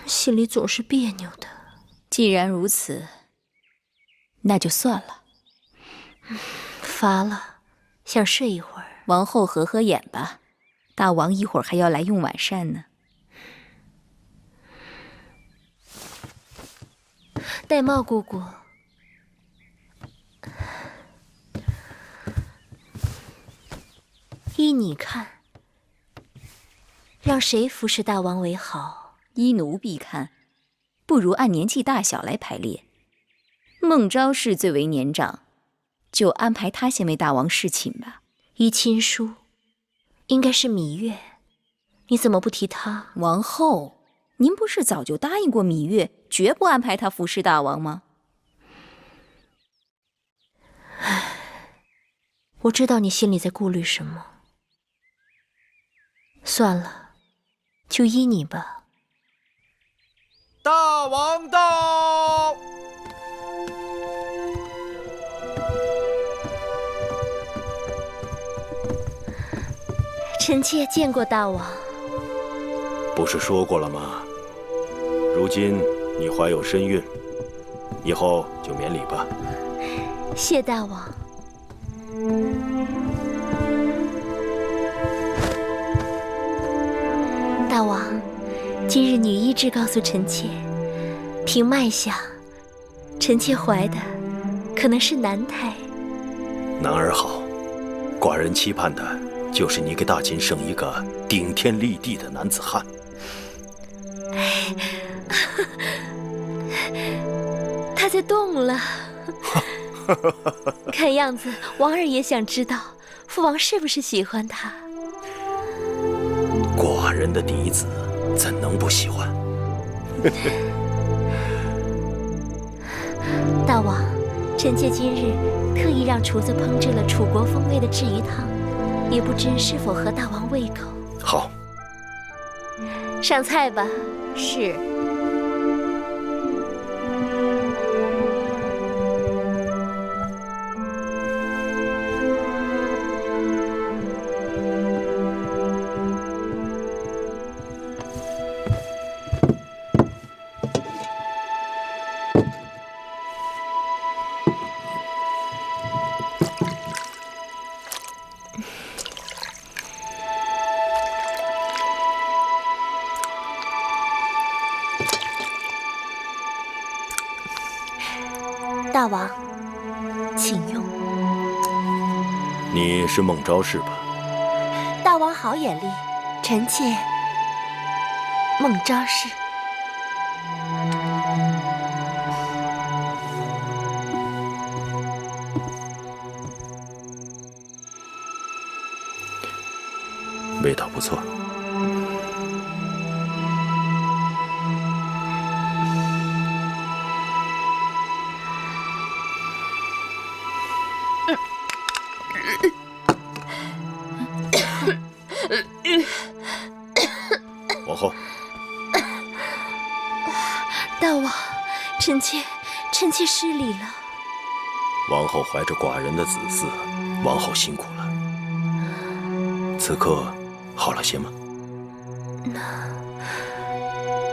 心里总是别扭的。既然如此，那就算了。乏了，想睡一会儿。王后合合眼吧，大王一会儿还要来用晚膳呢。玳瑁姑姑，依你看，让谁服侍大王为好？依奴婢看，不如按年纪大小来排列。孟昭氏最为年长，就安排她先为大王侍寝吧。依亲疏，应该是芈月，你怎么不提她？王后，您不是早就答应过芈月，绝不安排她服侍大王吗？唉，我知道你心里在顾虑什么。算了，就依你吧。大王到！臣妾见过大王。不是说过了吗？如今你怀有身孕，以后就免礼吧。谢大王。大王，今日女医治告诉臣妾，凭脉象，臣妾怀的可能是男胎。男儿好，寡人期盼的就是你给大秦生一个顶天立地的男子汉。他在动了。看样子，王儿也想知道父王是不是喜欢他。寡人的嫡子怎能不喜欢？大王，臣妾今日特意让厨子烹制了楚国风味的鲫鱼汤，也不知是否合大王胃口。好，上菜吧。是。大王，请用。你是孟昭氏吧？大王好眼力，臣妾孟昭氏。味道不错。王后，大王，臣妾失礼了。王后怀着寡人的子嗣，王后辛苦了。此刻好了些吗？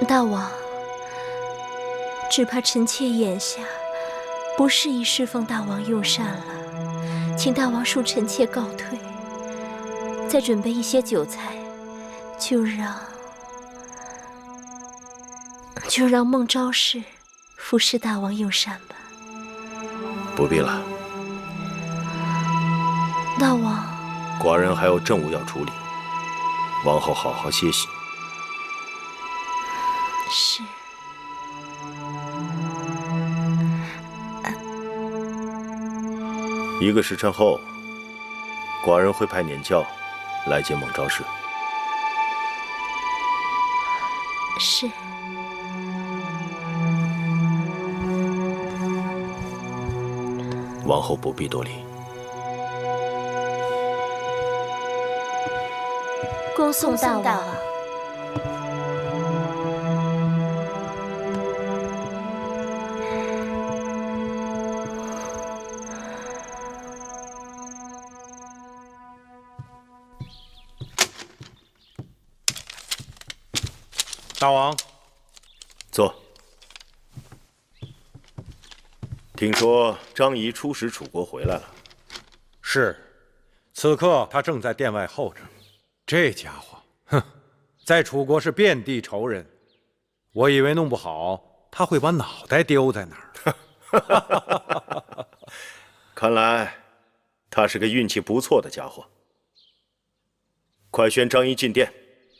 大王，只怕臣妾眼下不适宜侍奉大王用膳了，请大王恕臣妾告退。再准备一些酒菜，就让孟昭氏服侍大王用膳吧。不必了，大王。寡人还有政务要处理，王后好好歇息。是。1个时辰后，寡人会派辇轿来接孟昭氏。是。王后不必多礼。恭送大王。大王，坐。听说张仪出使楚国回来了。是，此刻他正在殿外候着。这家伙，哼，在楚国是遍地仇人。我以为弄不好他会把脑袋丢在那儿。看来他是个运气不错的家伙。快宣张仪进殿。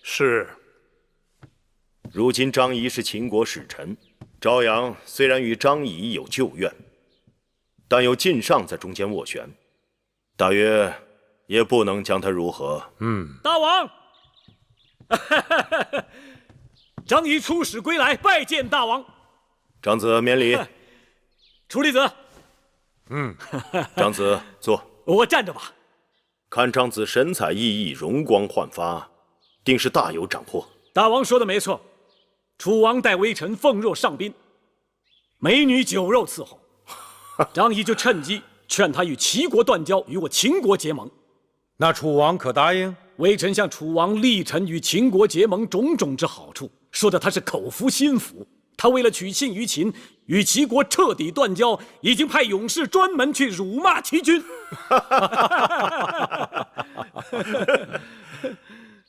是。如今张仪是秦国使臣，昭阳虽然与张仪有旧怨，但有晋上在中间斡旋，大约也不能将他如何。大王，张仪出使归来，拜见大王。长子免礼。楚离子。长子坐。我站着吧。看长子神采奕奕，容光焕发，定是大有斩获。大王说的没错。楚王待微臣奉若上宾，美女酒肉伺候，张仪就趁机劝他与齐国断交，与我秦国结盟。那楚王可答应？微臣向楚王历陈与秦国结盟种种之好处，说的他是口服心服。他为了取信于秦，与齐国彻底断交，已经派勇士专门去辱骂齐军。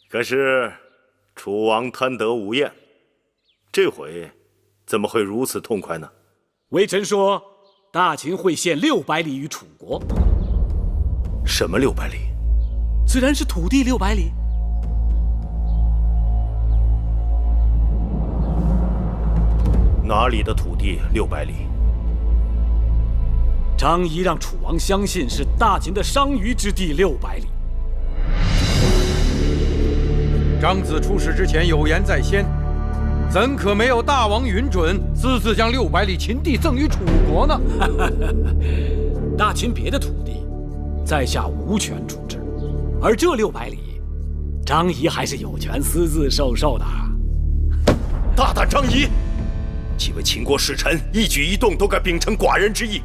可是楚王贪得无厌，这回怎么会如此痛快呢？微臣说，大秦会献600里于楚国。什么600里？自然是土地600里。哪里的土地600里？张仪让楚王相信是大秦的商於之地600里。张子出使之前有言在先，怎可没有大王允准，私自将600里秦地赠与楚国呢？大秦别的土地，在下无权处置，而这600里，张仪还是有权私自授受的。大胆张仪！几位秦国使臣一举一动都该秉承寡人之意，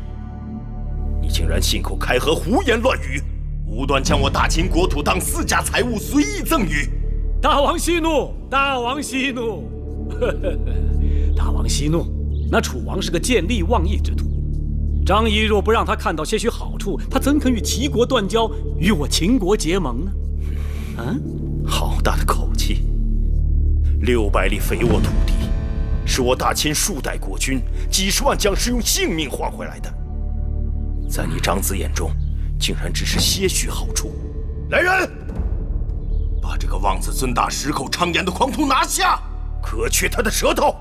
你竟然信口开河、胡言乱语，无端将我大秦国土当私家财物随意赠与。大王息怒！大王息怒！大王息怒！那楚王是个见利忘义之徒，张仪若不让他看到些许好处，他怎肯与齐国断交，与我秦国结盟呢？好大的口气！600里肥沃土地，是我大秦数代国君、几十万将士用性命换回来的，在你张子眼中，竟然只是些许好处。来人，把这个妄自尊大、矢口昌言的狂徒拿下，割去他的舌头！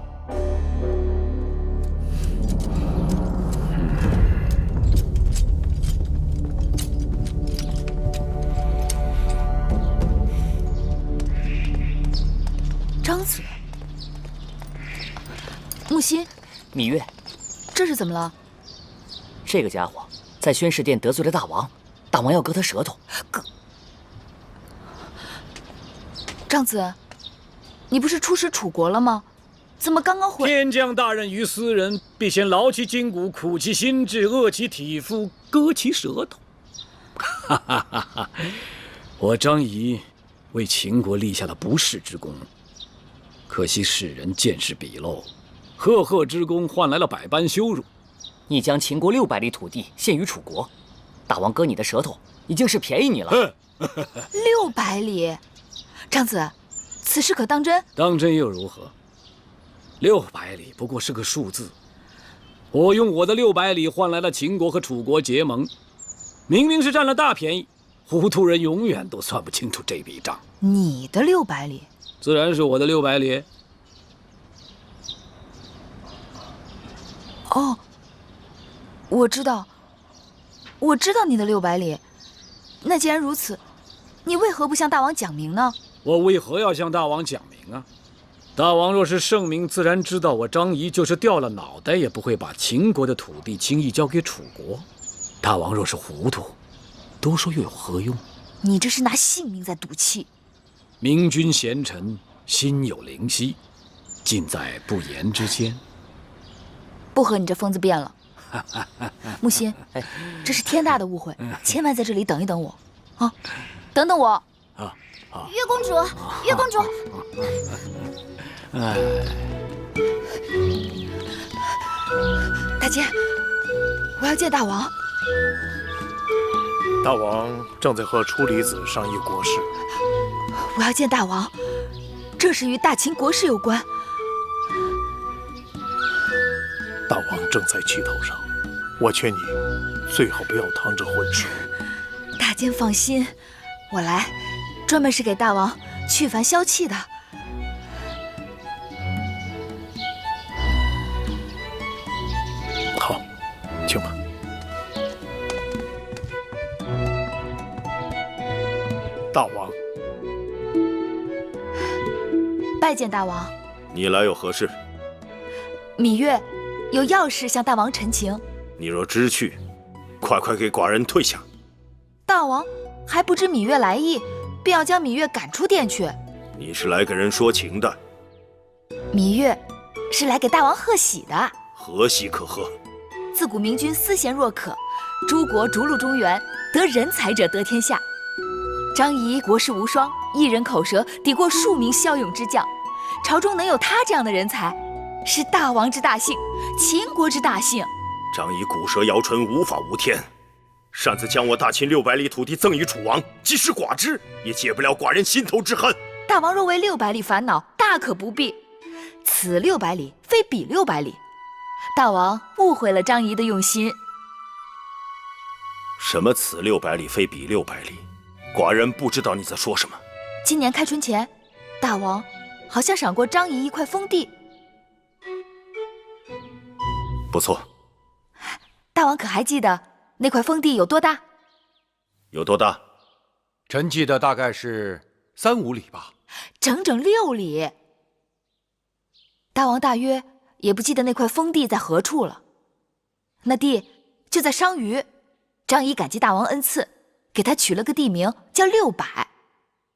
张子，木心，芈月，这是怎么了？这个家伙在宣誓殿得罪了大王，大王要割他舌头。张子，你不是出使楚国了吗？怎么刚刚回？天将大任于斯人，必先劳其筋骨，苦其心志，饿其体肤，割其舌头。哈哈哈哈！我张仪为秦国立下了不世之功，可惜世人见识鄙陋，赫赫之功换来了百般羞辱。你将秦国600里土地献于楚国，大王割你的舌头，已经是便宜你了。600里，张子，此事可当真？当真又如何？600里不过是个数字，我用我的600里换来了秦国和楚国结盟，明明是占了大便宜，糊涂人永远都算不清楚这笔账。你的600里，自然是我的600里。哦，我知道你的600里。那既然如此，你为何不向大王讲明呢？我为何要向大王讲明啊？大王若是圣明，自然知道我张仪就是掉了脑袋也不会把秦国的土地轻易交给楚国。大王若是糊涂，多说又有何用？你这是拿性命在赌气。明君贤臣，心有灵犀，尽在不言之间。不和你这疯子辩了。木心，这是天大的误会，千万在这里等一等我，啊，等等我。月公主，月公主。大姐，我要见大王。大王正在和处理子商议国事。我要见大王，这事与大秦国事有关。大王正在气头上，我劝你最好不要趟这浑水。大监放心，我来专门是给大王去烦消气的。好，请吧。大王，拜见大王。你来有何事？芈月有要事向大王陈情。你若知趣，快给寡人退下。大王还不知芈月来意，便要将芈月赶出殿去。你是来给人说情的？芈月是来给大王贺喜的。何喜可贺？自古明君思贤若渴，诸国逐鹿中原，得人才者得天下。张仪国士无双，一人口舌抵过数名骁勇之将，朝中能有他这样的人才，是大王之大幸，秦国之大幸。张仪骨舌摇唇，无法无天，擅自将我大秦600里土地赠与楚王，即使寡之，也解不了寡人心头之恨。大王若为600里烦恼，大可不必。此600里非彼600里，大王误会了张仪的用心。什么此600里非彼600里？寡人不知道你在说什么。今年开春前，大王好像赏过张仪一块封地。不错。大王可还记得那块封地有多大？有多大？臣记得大概是3、5里吧。整整6里。大王大约也不记得那块封地在何处了。那地就在商於。张仪感激大王恩赐，给他取了个地名叫600。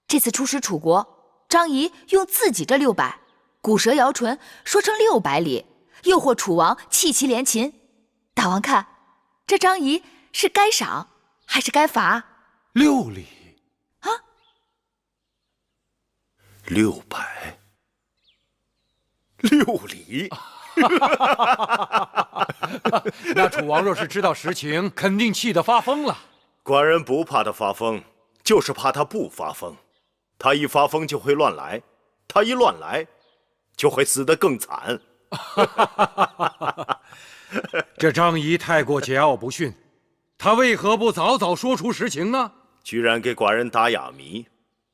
这次出使楚国，张仪用自己这600，骨舌摇唇说成600里，诱惑楚王弃其连秦。大王看，这张仪是该赏还是该罚？6里啊！600，6里。那楚王若是知道实情，肯定气得发疯了。寡人不怕他发疯，就是怕他不发疯。他一发疯就会乱来，他一乱来，就会死得更惨。这张仪太过桀骜不驯，他为何不早早说出实情呢？居然给寡人打哑谜，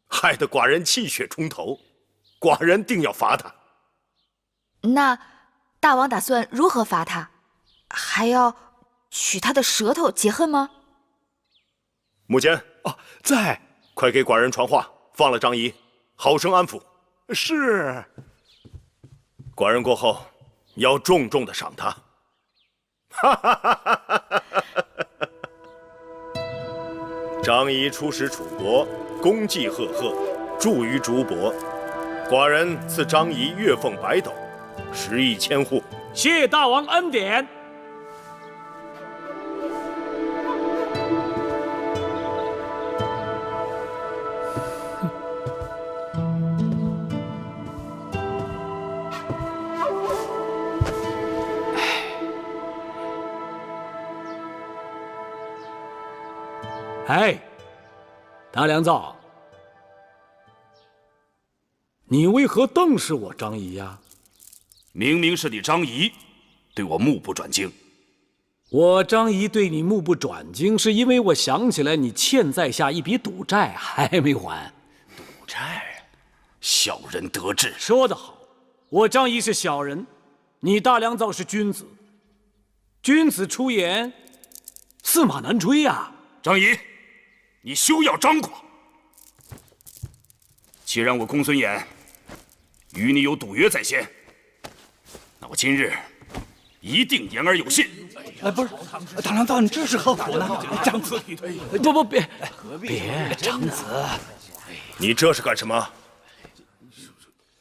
害得寡人气血冲头。寡人定要罚他。那大王打算如何罚他？还要取他的舌头解恨吗？木简在，快给寡人传话，放了张仪，好生安抚。是。寡人过后要重重的赏他。张仪出使楚国，功绩赫赫，著于竹帛。寡人赐张仪月俸100斗，10亿千户。谢大王恩典。哎，大良造，你为何瞪视我张仪呀？明明是你张仪对我目不转睛。我张仪对你目不转睛，是因为我想起来你欠在下一笔赌债还没还。赌债，小人得志。说得好，我张仪是小人，你大良造是君子。君子出言，驷马难追呀。张仪，你休要张狂。既然我公孙衍与你有赌约在先，那我今日一定言而有信。不是，大良造，你这是何苦呢？长子，别，长子，你这是干什么？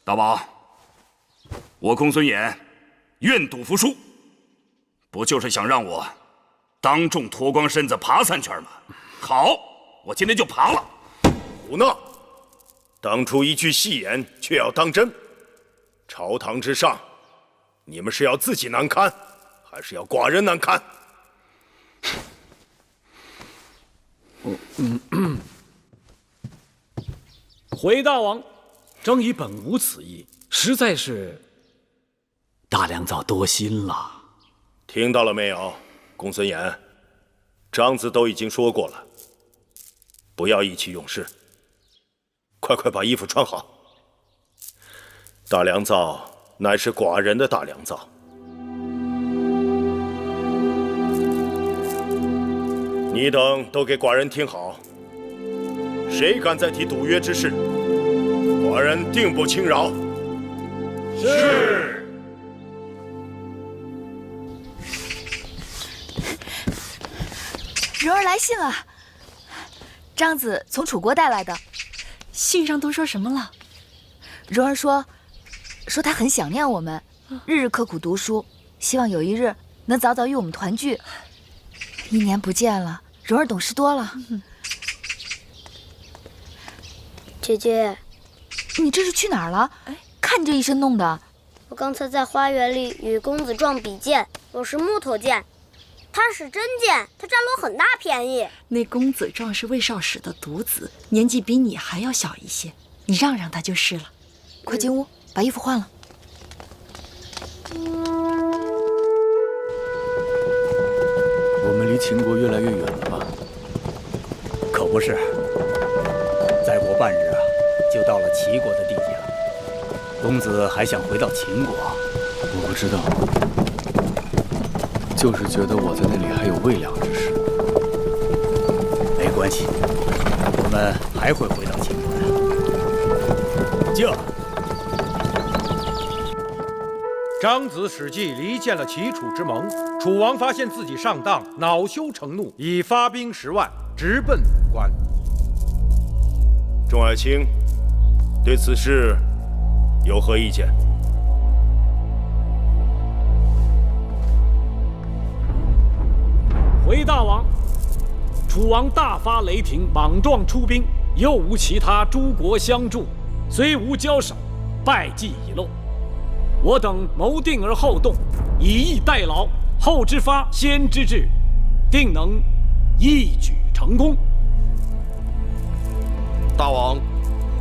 大王，我公孙衍愿赌服输，不就是想让我当众脱光身子爬3圈吗？好，我今天就爬了。胡闹！当初一句戏言，却要当真。朝堂之上，你们是要自己难堪，还是要寡人难堪？回大王，张仪本无此意，实在是大良造多心了。听到了没有，公孙衍？章子都已经说过了，不要意气用事。快把衣服穿好。大良造乃是寡人的大良造，你等都给寡人听好，谁敢再提赌约之事，寡人定不轻饶。是。柔儿来信了，章子从楚国带来的。信上都说什么了？柔儿说她很想念我们，日日刻苦读书，希望有一日能早早与我们团聚。1年不见了，柔儿懂事多了。姐姐，你这是去哪儿了？看你这一身弄的。我刚才在花园里与公子撞比剑，我是木头剑，他是真剑，他占了我很大便宜。那公子壮是魏少使的独子，年纪比你还要小一些，你让让他就是了。快进屋，把衣服换了。我们离秦国越来越远了吧？可不是，再过半日啊，就到了齐国的地界了。公子还想回到秦国？我不知道，就是觉得我在那里还有未了之事。没关系，我们还会回到秦国的。这。张子使计离间了齐楚之盟，楚王发现自己上当，恼羞成怒，已发兵10万，直奔武关。众爱卿，对此事有何意见？回大王，楚王大发雷霆，莽撞出兵，又无其他诸国相助，虽无交手，败绩已露。我等谋定而后动，以逸待劳，后之发，先之至，定能一举成功。大王，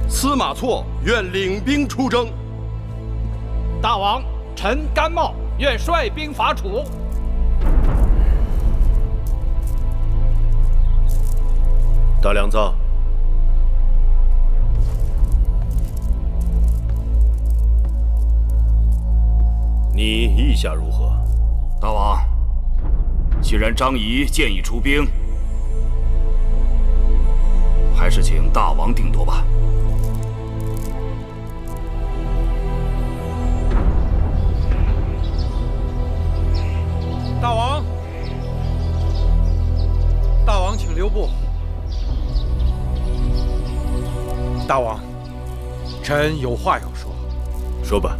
司马错愿领兵出征。大王，臣甘茂愿率兵伐楚。大良造，你意下如何？大王，既然张仪建议出兵，还是请大王定夺吧。大王，大王，请留步。大王，臣有话要说。说吧。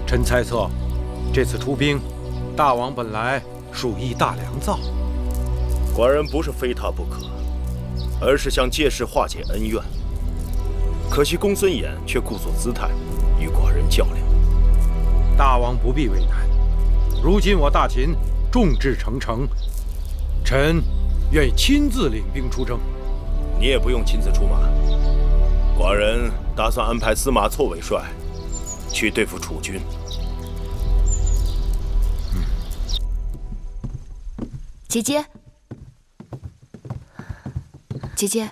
臣猜测，这次出兵，大王本来属意大良造。寡人不是非他不可，而是想借势化解恩怨。可惜公孙衍却故作姿态，与寡人较量。大王不必为难。如今我大秦众志成城，臣愿意亲自领兵出征。你也不用亲自出马，寡人打算安排司马错为帅，去对付楚军。姐姐，姐姐，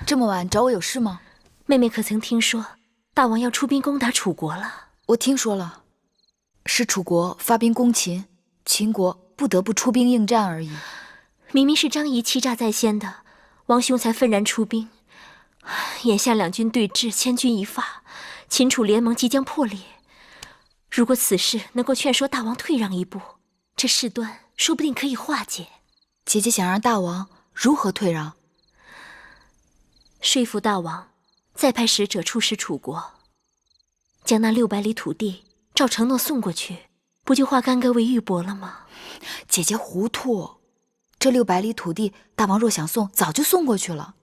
这么晚找我有事吗？妹妹可曾听说大王要出兵攻打楚国了？我听说了，是楚国发兵攻秦，秦国不得不出兵应战而已。明明是张仪欺诈在先的，王兄才愤然出兵。眼下两军对峙，千钧一发，秦楚联盟即将破裂。如果此事能够劝说大王退让一步，这事端说不定可以化解。姐姐想让大王如何退让？说服大王再派使者出使楚国，将那600里土地照承诺送过去，不就化干戈为玉帛了吗？姐姐糊涂，这600里土地，大王若想送，早就送过去了。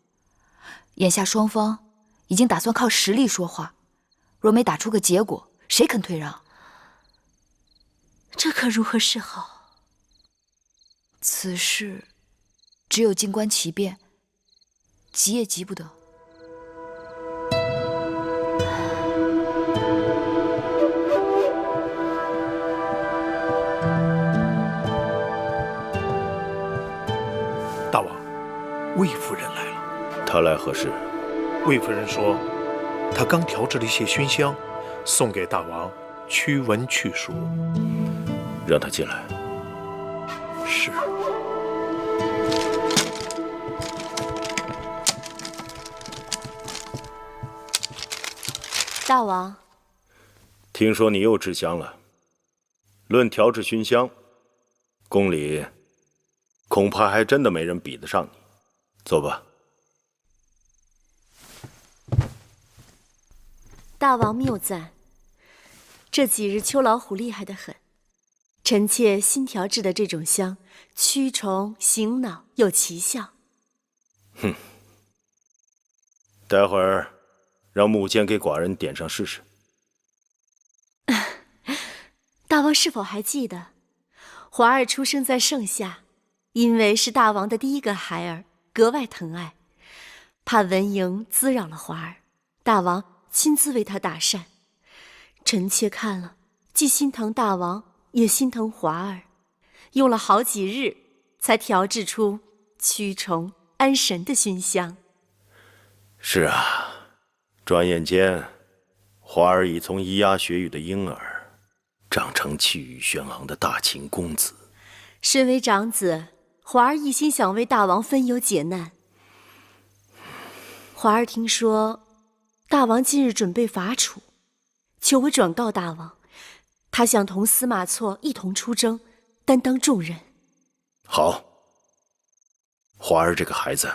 眼下双方已经打算靠实力说话，若没打出个结果，谁肯退让？这可如何是好？此事只有静观其变，急也急不得。大王，魏夫人来了。她来何事？魏夫人说，她刚调制了一些熏香，送给大王驱蚊去暑。让她进来。是。大王，听说你又制香了。论调制熏香，宫里恐怕还真的没人比得上你。走吧。大王谬赞，这几日秋老虎厉害得很。臣妾新调制的这种香，驱虫醒脑有奇效。哼，待会儿让木坚给寡人点上试试。大王是否还记得，华儿出生在盛夏，因为是大王的第一个孩儿，格外疼爱，怕蚊蝇滋扰了华儿，大王亲自为他打扇。臣妾看了，既心疼大王，也心疼华儿，用了好几日，才调制出驱虫安神的熏香。是啊，转眼间，华儿已从咿呀学语的婴儿，长成气宇轩昂的大秦公子。身为长子，华儿一心想为大王分忧解难。华儿听说，大王今日准备伐楚，求我转告大王，他想同司马错一同出征，担当重任。好，华儿这个孩子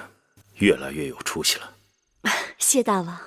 越来越有出息了。谢大王。